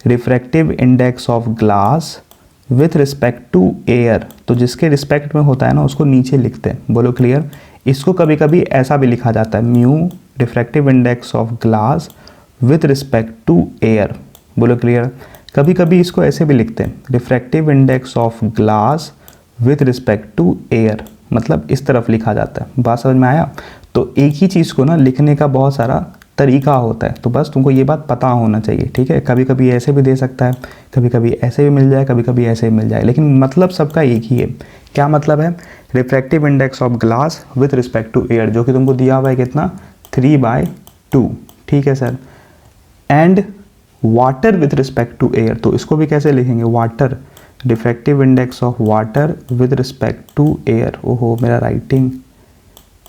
refractive index of glass with respect to air. तो जिसके रिस्पेक्ट में होता है ना उसको नीचे लिखते हैं, बोलो क्लियर। इसको कभी कभी ऐसा भी लिखा जाता है, mu refractive index of glass with respect to air, बोलो क्लियर। कभी कभी इसको ऐसे भी लिखते हैं, refractive index of glass with respect to air, मतलब इस तरफ लिखा जाता है। बात समझ में आया। तो एक ही चीज़ को ना लिखने का बहुत सारा तरीका होता है, तो बस तुमको ये बात पता होना चाहिए, ठीक है। कभी कभी ऐसे भी दे सकता है, कभी कभी ऐसे भी मिल जाए, कभी कभी ऐसे भी मिल जाए, लेकिन मतलब सबका एक ही है। क्या मतलब है, refractive index of glass with respect to air, जो कि तुमको दिया हुआ है कितना 3/2, ठीक है sir. And water with respect to air, तो इसको भी कैसे लिखेंगे, water, refractive index of water with respect to air. ओहो मेरा राइटिंग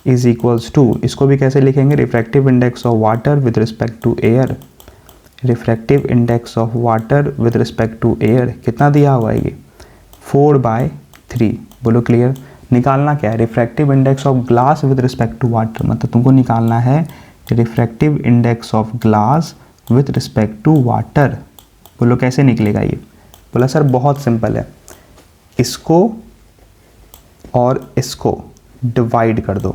इज इक्वल्स टू, इसको भी कैसे लिखेंगे, refractive index of water with respect to air, refractive index of water with respect to air कितना दिया हुआ है ये 4/3। बोलो क्लियर। निकालना क्या है, refractive index of glass with respect to water, मतलब तुमको निकालना है refractive index of glass with respect to water. बोलो कैसे निकलेगा ये, बोला सर बहुत सिंपल है, इसको और इसको डिवाइड कर दो,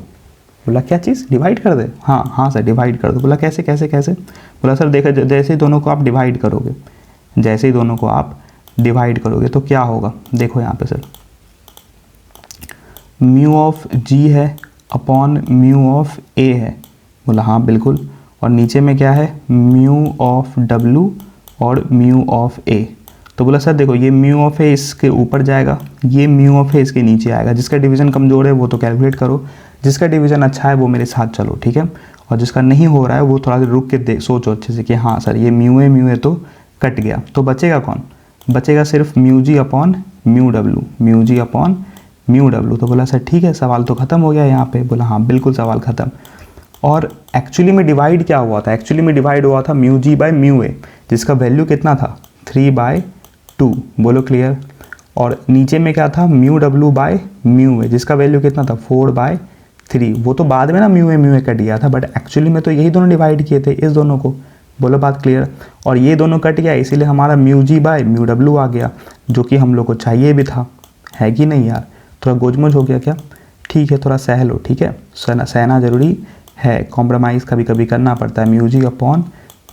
बोला क्या चीज़, डिवाइड कर दे। हाँ हाँ सर डिवाइड कर दो। बोला कैसे कैसे कैसे। बोला सर देखो जैसे ही दोनों को आप डिवाइड करोगे, जैसे ही दोनों को आप डिवाइड करोगे तो क्या होगा, देखो यहाँ पे सर म्यू ऑफ जी है अपॉन म्यू ऑफ ए है। बोला हाँ बिल्कुल, और नीचे में क्या है, म्यू ऑफ डब्लू और म्यू ऑफ ए। तो बोला सर देखो ये म्यू ऑफ ए इसके ऊपर जाएगा, ये म्यू ऑफ ए इसके नीचे आएगा। जिसका डिवीज़न कमज़ोर है वो तो कैलकुलेट करो, जिसका डिवीज़न अच्छा है वो मेरे साथ चलो, ठीक है। और जिसका नहीं हो रहा है वो थोड़ा रुक के सोचो अच्छे से कि हाँ सर ये म्यू ए तो कट गया, तो बचेगा कौन, बचेगा सिर्फ mu G upon mu W, mu G upon mu W. तो बोला सर ठीक है सवाल तो ख़त्म हो गया यहाँ पे। बोला हाँ बिल्कुल सवाल ख़त्म। और एक्चुअली में डिवाइड क्या हुआ था, एक्चुअली में डिवाइड हुआ था mu g by mu A, जिसका वैल्यू कितना था 3/2। बोलो क्लियर। और नीचे में क्या था, mu W by mu A, जिसका वैल्यू कितना था 4/3। वो तो बाद में ना म्यू ए कट गया था, बट एक्चुअली में तो यही दोनों डिवाइड किए थे इस दोनों को। बोलो बात क्लियर। और ये दोनों कट गया इसीलिए हमारा म्यू जी बाय म्यू डब्लू आ गया, जो कि हम लोग को चाहिए भी था, है कि नहीं यार। थोड़ा गोजमोज हो गया क्या, ठीक है थोड़ा सह लो, ठीक है सहना ज़रूरी है, कॉम्प्रोमाइज़ कभी कभी करना पड़ता है। Mu G upon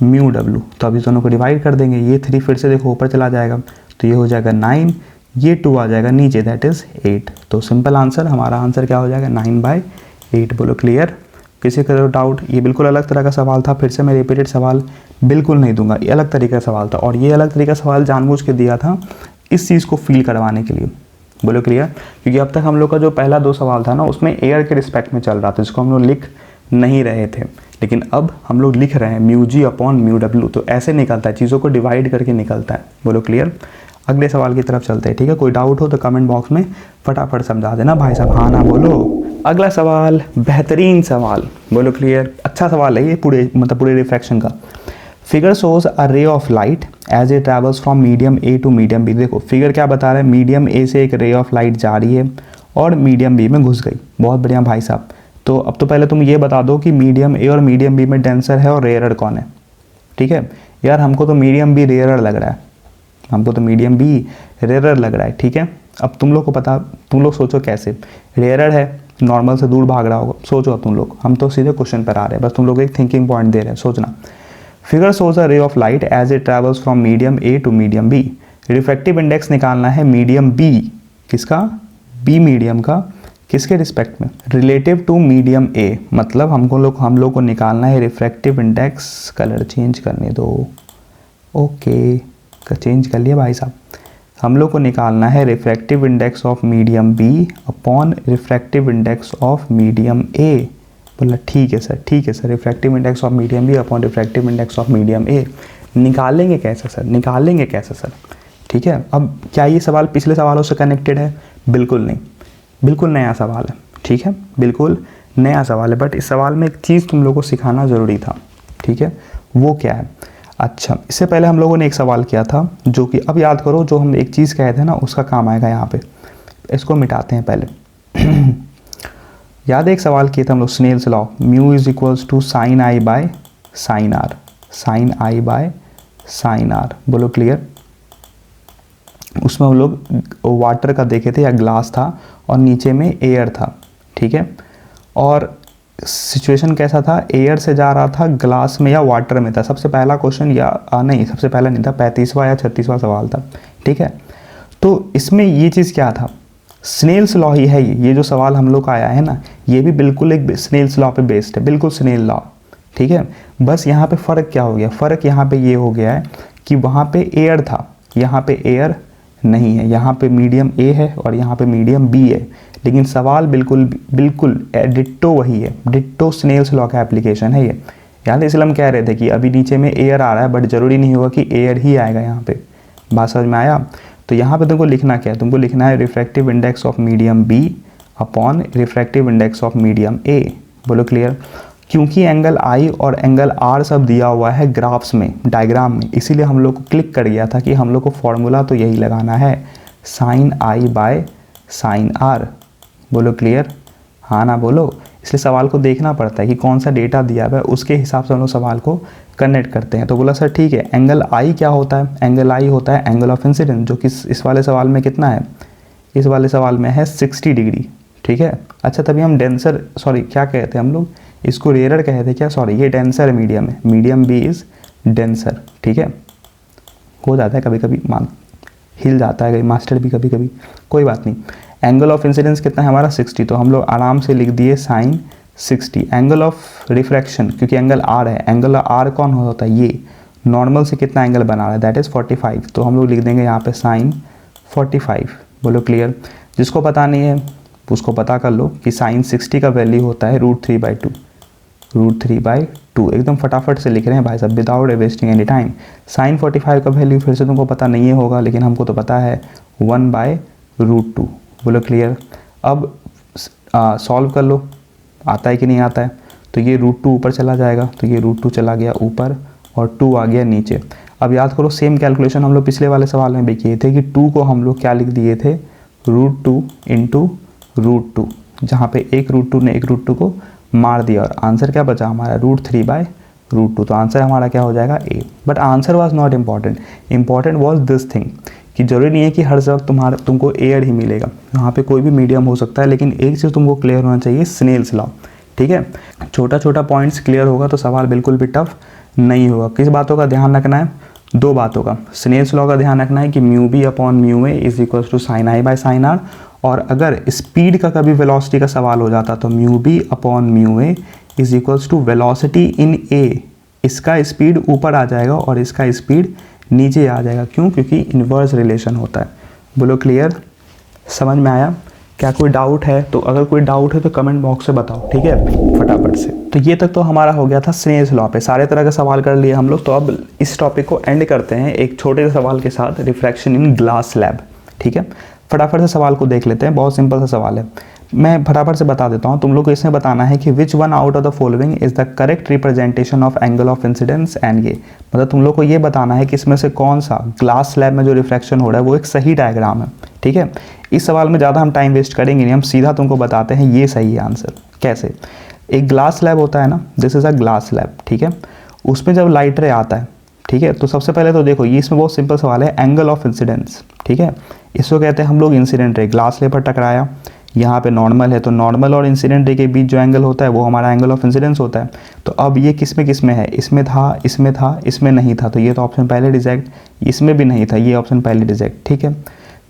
mu W, तो अभी दोनों को डिवाइड कर देंगे। ये 3 फिर से देखो ऊपर चला जाएगा, तो ये हो जाएगा 9, ये 2 आ जाएगा नीचे, दैट इज़ 8। तो सिंपल आंसर, हमारा आंसर क्या हो जाएगा 9/8। बोलो क्लियर। किसी का डाउट, ये बिल्कुल अलग तरह का सवाल था, फिर से मैं रिपीटेड सवाल बिल्कुल नहीं दूंगा, ये अलग तरीके का सवाल था। और ये अलग तरीका सवाल जानबूझ के दिया था इस चीज़ को फील करवाने के लिए। बोलो क्लियर। क्योंकि अब तक हम लोग का जो पहला 2 सवाल था ना उसमें एयर के रिस्पेक्ट में चल रहा था, जिसको हम लोग लिख नहीं रहे थे, लेकिन अब हम लोग लिख रहे हैं mu G upon mu W. तो ऐसे निकलता है, चीज़ों को डिवाइड करके निकलता है। बोलो क्लियर। अगले सवाल की तरफ चलते हैं, ठीक है। कोई डाउट हो तो कमेंट बॉक्स में फटाफट समझा देना भाई साहब, हाँ ना बोलो। अगला सवाल बेहतरीन सवाल, बोलो क्लियर। अच्छा सवाल है ये पूरे रिफ्रैक्शन का। Figure shows a ray of light as a travels from medium A to medium B. देखो फिगर क्या बता रहा है, मीडियम ए से एक रे ऑफ लाइट जा रही है और मीडियम बी में घुस गई। बहुत बढ़िया भाई साहब। तो अब तो पहले तुम ये बता दो कि मीडियम ए और मीडियम बी में डेंसर है और रेयरर कौन है, ठीक है। यार हमको तो मीडियम बी रेयरर लग रहा है, हमको तो मीडियम बी रेयरर लग रहा है, ठीक है। अब तुम लोग को पता, तुम लोग सोचो कैसे, रेयरर है नॉर्मल से दूर भाग रहा होगा, सोचो अब तुम लोग, हम तो सीधे क्वेश्चन पर आ रहे हैं, बस तुम लोग एक थिंकिंग पॉइंट दे रहे हैं, सोचना। Figure shows a ray of light as a travels from medium A to medium B. Refractive index निकालना है मीडियम बी, किसका, बी मीडियम का, किसके रिस्पेक्ट में, रिलेटिव टू मीडियम ए। मतलब हम लोग को निकालना है रिफ्रैक्टिव इंडेक्स, कलर चेंज करने दो, ओके चेंज कर लिया भाई साहब। हम लोग को निकालना है refractive index of medium B upon refractive index of medium A. बोला ठीक है सर, ठीक है sir, refractive index of medium B upon refractive index of medium A. निकालेंगे कैसे सर, निकालेंगे कैसे सर, ठीक है। अब क्या ये सवाल पिछले सवालों से कनेक्टेड है, बिल्कुल नहीं, बिल्कुल नया सवाल है, ठीक है, बिल्कुल नया सवाल है। बट इस सवाल में एक चीज़ तुम लोगों को सिखाना ज़रूरी था, ठीक है, वो क्या है। अच्छा इससे पहले हम लोगों ने एक सवाल किया था जो कि अब याद करो, जो हम एक चीज़ कहे थे ना उसका काम आएगा यहाँ पे, इसको मिटाते हैं पहले। याद है एक सवाल किए थे हम लोग, Snell's law, mu is equals to sine i by sine r, sine i by sine r. बोलो क्लियर। उसमें हम लोग वाटर का देखे थे या ग्लास था और नीचे में एयर था, ठीक है। और सिचुएशन कैसा था, एयर से जा रहा था ग्लास में या वाटर में था। सबसे पहला क्वेश्चन या नहीं, सबसे पहला नहीं था, 35वां या 36वां सवाल था, ठीक है। तो इसमें ये चीज़ क्या था, स्नेल्स लॉ ही है ये जो सवाल हम लोग का आया है ना, ये भी बिल्कुल एक स्नेल्स लॉ पे बेस्ड है, बिल्कुल स्नेल लॉ, ठीक है। बस यहाँ पे फ़र्क क्या हो गया, फ़र्क यहाँ पे ये हो गया है कि वहाँ पे एयर था, यहाँ पे एयर नहीं है, यहाँ पे मीडियम ए है और यहाँ पे मीडियम बी है, लेकिन सवाल बिल्कुल डिट्टो वही है, डिट्टो स्नेल्स लॉ का एप्लीकेशन है ये। याद है इसलिए हम कह रहे थे कि अभी नीचे में एयर आ रहा है, बट ज़रूरी नहीं होगा कि एयर ही आएगा यहाँ पे, बात समझ में आया। तो यहाँ पे तुमको लिखना क्या है, तुमको लिखना है refractive index of medium B upon refractive index of medium A. बोलो क्लियर। क्योंकि एंगल आई और एंगल आर सब दिया हुआ है ग्राफ्स में, डायग्राम में, इसीलिए हम लोग को क्लिक कर गया था कि हम लोग को फॉर्मूला तो यही लगाना है, sine i by sine r. बोलो क्लियर, हाँ ना बोलो। इसलिए सवाल को देखना पड़ता है कि कौन सा डेटा दिया हुआ है, उसके हिसाब से हम लोग सवाल को कनेक्ट करते हैं। तो बोला सर ठीक है, एंगल आई क्या होता है, एंगल आई होता है एंगल ऑफ इंसिडेंस, जो कि इस वाले सवाल में कितना है, इस वाले सवाल में है 60 डिग्री, ठीक है। अच्छा तभी हम डेंसर, सॉरी क्या कहते हैं हम लोग इसको, रेयरर कहते हैं क्या, सॉरी ये डेंसर मीडियम है, मीडियम बी इज़ डेंसर, ठीक है। हो जाता है कभी कभी, मान हिल जाता है मास्टर भी कभी कभी, कोई बात नहीं। एंगल ऑफ इंसिडेंस कितना है हमारा 60, तो हम लोग आराम से लिख दिए साइन 60। एंगल ऑफ रिफ्रैक्शन, क्योंकि एंगल आर है, एंगल आर कौन होता है, ये नॉर्मल से कितना एंगल बना रहा है, दैट इज़ 45, तो हम लोग लिख देंगे यहाँ पे साइन 45। बोलो क्लियर। जिसको पता नहीं है उसको पता कर लो कि साइन 60 का वैल्यू होता है √3/2, √3/2 एकदम फटाफट से लिख रहे हैं भाई साहब, without wasting any time. Sine 45 का वैल्यू फिर से तुमको पता नहीं होगा, लेकिन हमको तो पता है 1/√2। बोलो क्लियर। अब सॉल्व कर लो, आता है कि नहीं आता है। तो ये √2 ऊपर चला जाएगा, तो ये √2 चला गया ऊपर और 2 आ गया नीचे। अब याद करो सेम कैलकुलेशन हम लोग पिछले वाले सवाल में भी किए थे कि 2 को हम लोग क्या लिख दिए थे, √2 × √2, जहाँ पे एक √2 ने एक √2 को मार दिया और आंसर क्या बचा हमारा √3/√2। तो आंसर हमारा क्या हो जाएगा A. But answer was not important, important was this thing कि जरूरी नहीं है कि हर वक्त तुमको एयर ही मिलेगा, यहाँ पे कोई भी मीडियम हो सकता है। लेकिन एक चीज़ तुमको क्लियर होना चाहिए, स्नेल्स लॉ, ठीक है। छोटा छोटा पॉइंट्स क्लियर होगा तो सवाल बिल्कुल भी टफ नहीं होगा। किस बातों का ध्यान रखना है, 2 बातों का। स्नेल्स लॉ का ध्यान रखना है कि μb/μa = sin I/sin r, और अगर स्पीड का कभी वेलोसिटी का सवाल हो जाता तो μb/μa = वेलोसिटी इन a, इसका स्पीड ऊपर आ जाएगा और इसका स्पीड नीचे आ जाएगा। क्यों? क्योंकि इन्वर्स रिलेशन होता है। बोलो क्लियर, समझ में आया? क्या कोई डाउट है? तो अगर कोई डाउट है तो कमेंट बॉक्स से बताओ, ठीक है, फटाफट से। तो ये तक तो हमारा हो गया था स्नेल्स लॉ पे, सारे तरह के सवाल कर लिए हम लोग। तो अब इस टॉपिक को एंड करते हैं एक छोटे से सवाल के साथ, रिफ्रैक्शन इन ग्लास स्लैब, ठीक है। फटाफट से सवाल को देख लेते हैं, बहुत सिंपल सा सवाल है। मैं फटाफट से बता देता हूँ, तुम लोग को इसमें बताना है कि which one out of the following is the correct representation of angle of incidence and ये, मतलब तुम लोग को ये बताना है कि इसमें से कौन सा ग्लास स्लैब में जो रिफ्रैक्शन हो रहा है वो एक सही डायग्राम है, ठीक है। इस सवाल में ज़्यादा हम टाइम वेस्ट करेंगे नहीं, हम सीधा तुमको बताते हैं ये सही है आंसर। कैसे? एक ग्लास स्लैब होता है ना, this is a glass slab, ठीक है। उसमें जब लाइट रे आता है, ठीक है, तो सबसे पहले तो देखो ये इसमें बहुत सिंपल सवाल है, एंगल ऑफ इंसिडेंस, ठीक है। इसको कहते हैं हम लोग इंसिडेंट रे, ग्लास रे पर टकराया, यहाँ पे नॉर्मल है, तो नॉर्मल और इंसिडेंट रे के बीच जो एंगल होता है वो हमारा एंगल ऑफ इंसिडेंस होता है। तो अब ये किस में है, इसमें था, इसमें था, इसमें नहीं था, तो ये तो ऑप्शन पहले रिजेक्ट, इसमें भी नहीं था, ये ऑप्शन पहले रिजेक्ट, ठीक है।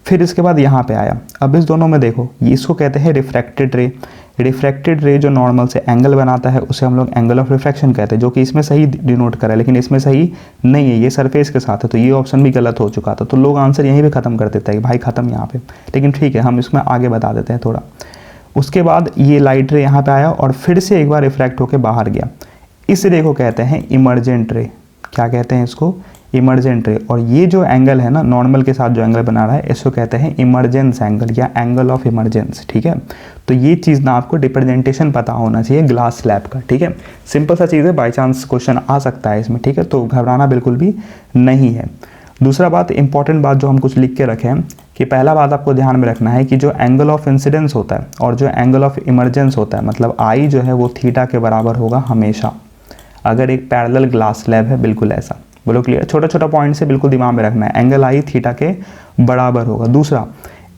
फिर इसके बाद यहाँ पे आया, अब इस दोनों में देखो, ये इसको कहते हैं रिफ्रैक्टेड रे। रिफ्रैक्टेड रे जो नॉर्मल से एंगल बनाता है उसे हम लोग एंगल ऑफ रिफ्रैक्शन कहते हैं, जो कि इसमें सही डिनोट करा है, लेकिन इसमें सही नहीं है, ये सरफेस के साथ है, तो ये ऑप्शन भी गलत हो चुका था। तो लोग आंसर यहीं पे ख़त्म कर देते हैं कि भाई ख़त्म यहाँ पे, लेकिन ठीक है हम इसमें आगे बता देते हैं थोड़ा। उसके बाद ये लाइट रे यहाँ पे आया और फिर से एक बार रिफ्रैक्ट होकर बाहर गया, इस रे को कहते हैं इमरजेंट रे। क्या कहते हैं इसको? Emergent ray. और ये जो एंगल है ना, नॉर्मल के साथ जो एंगल बना रहा है, इसको कहते हैं इमरजेंस एंगल या एंगल ऑफ इमरजेंस, ठीक है। तो ये चीज़ ना आपको रिप्रेजेंटेशन पता होना चाहिए ग्लास स्लैब का, ठीक है। सिंपल सा चीज़ है, बाई चांस क्वेश्चन आ सकता है इसमें, ठीक है, तो घबराना बिल्कुल भी नहीं है। दूसरा बात, इंपॉर्टेंट बात जो हम कुछ लिख के रखे हैं कि पहला बात आपको ध्यान में रखना है कि जो एंगल ऑफ इंसिडेंस होता है और जो एंगल ऑफ इमरजेंस होता है, मतलब आई जो है वो थीटा के बराबर होगा हमेशा, अगर एक पैरेलल ग्लास स्लैब है, बिल्कुल ऐसा। बोलो क्लियर। छोटा छोटा पॉइंट से बिल्कुल दिमाग में रखना है, एंगल आई थीटा के बराबर होगा। दूसरा,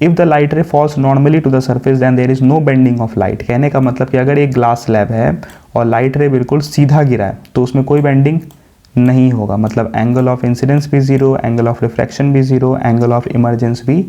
if the light ray falls normally to the surface then there is no bending of light. कहने का मतलब कि अगर एक ग्लास स्लैब है और लाइट रे बिल्कुल सीधा गिरा है तो उसमें कोई बेंडिंग नहीं होगा, मतलब एंगल ऑफ इंसिडेंस भी जीरो, एंगल ऑफ रिफ्रैक्शन भी जीरो, एंगल ऑफ इमरजेंस भी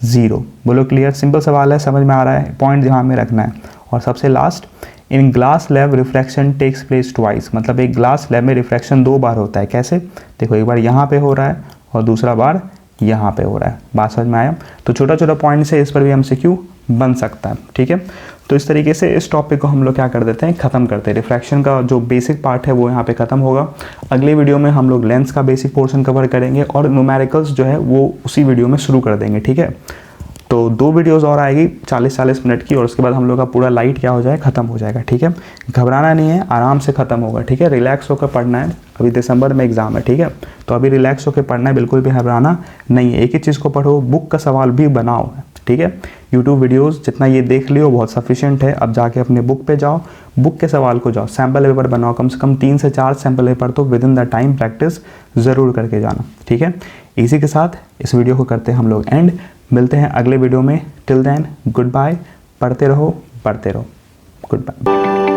जीरो। बोलो क्लियर। सिंपल सवाल है, समझ में आ रहा है, पॉइंट ध्यान में रखना है। और सबसे last, in glass slab refraction takes place twice, मतलब एक ग्लास स्लैब में रिफ्रैक्शन 2 बार होता है। कैसे? देखो, एक बार यहाँ पे हो रहा है और दूसरा बार यहाँ पे हो रहा है। बात समझ में आया? तो छोटा छोटा पॉइंट से इस पर भी MCQ बन सकता है, ठीक है। तो इस तरीके से इस टॉपिक को हम लोग क्या कर देते हैं, ख़त्म करते हैं। रिफ्रैक्शन का जो बेसिक पार्ट है वो यहाँ पे ख़त्म होगा। अगले वीडियो में हम लोग लेंस का बेसिक पोर्शन कवर करेंगे और न्यूमेरिकल्स जो है वो उसी वीडियो में शुरू कर देंगे, ठीक है। तो 2 वीडियोस और आएगी 40-40 मिनट की, और उसके बाद हम लोग का पूरा लाइट क्या हो जाए, ख़त्म हो जाएगा, ठीक है। घबराना नहीं है, आराम से ख़त्म होगा, ठीक है। रिलैक्स होकर पढ़ना है, अभी दिसंबर में एग्ज़ाम है, ठीक है। तो अभी रिलैक्स होकर पढ़ना है, बिल्कुल भी घबराना नहीं है। एक ही चीज़ को पढ़ो, बुक का सवाल भी बनाओ, ठीक है। यूट्यूब वीडियोस जितना ये देख लियो बहुत सफिशिएंट है। अब जाके अपने बुक पे जाओ, बुक के सवाल को जाओ, सैम्पल पेपर बनाओ, कम से कम 3 से 4 सैम्पल पेपर तो with in the time practice ज़रूर करके जाना, ठीक है। इसी के साथ इस वीडियो को करते हैं हम लोग एंड, मिलते हैं अगले वीडियो में। टिल देन गुड बाय, पढ़ते रहो, पढ़ते रहो। Good bye.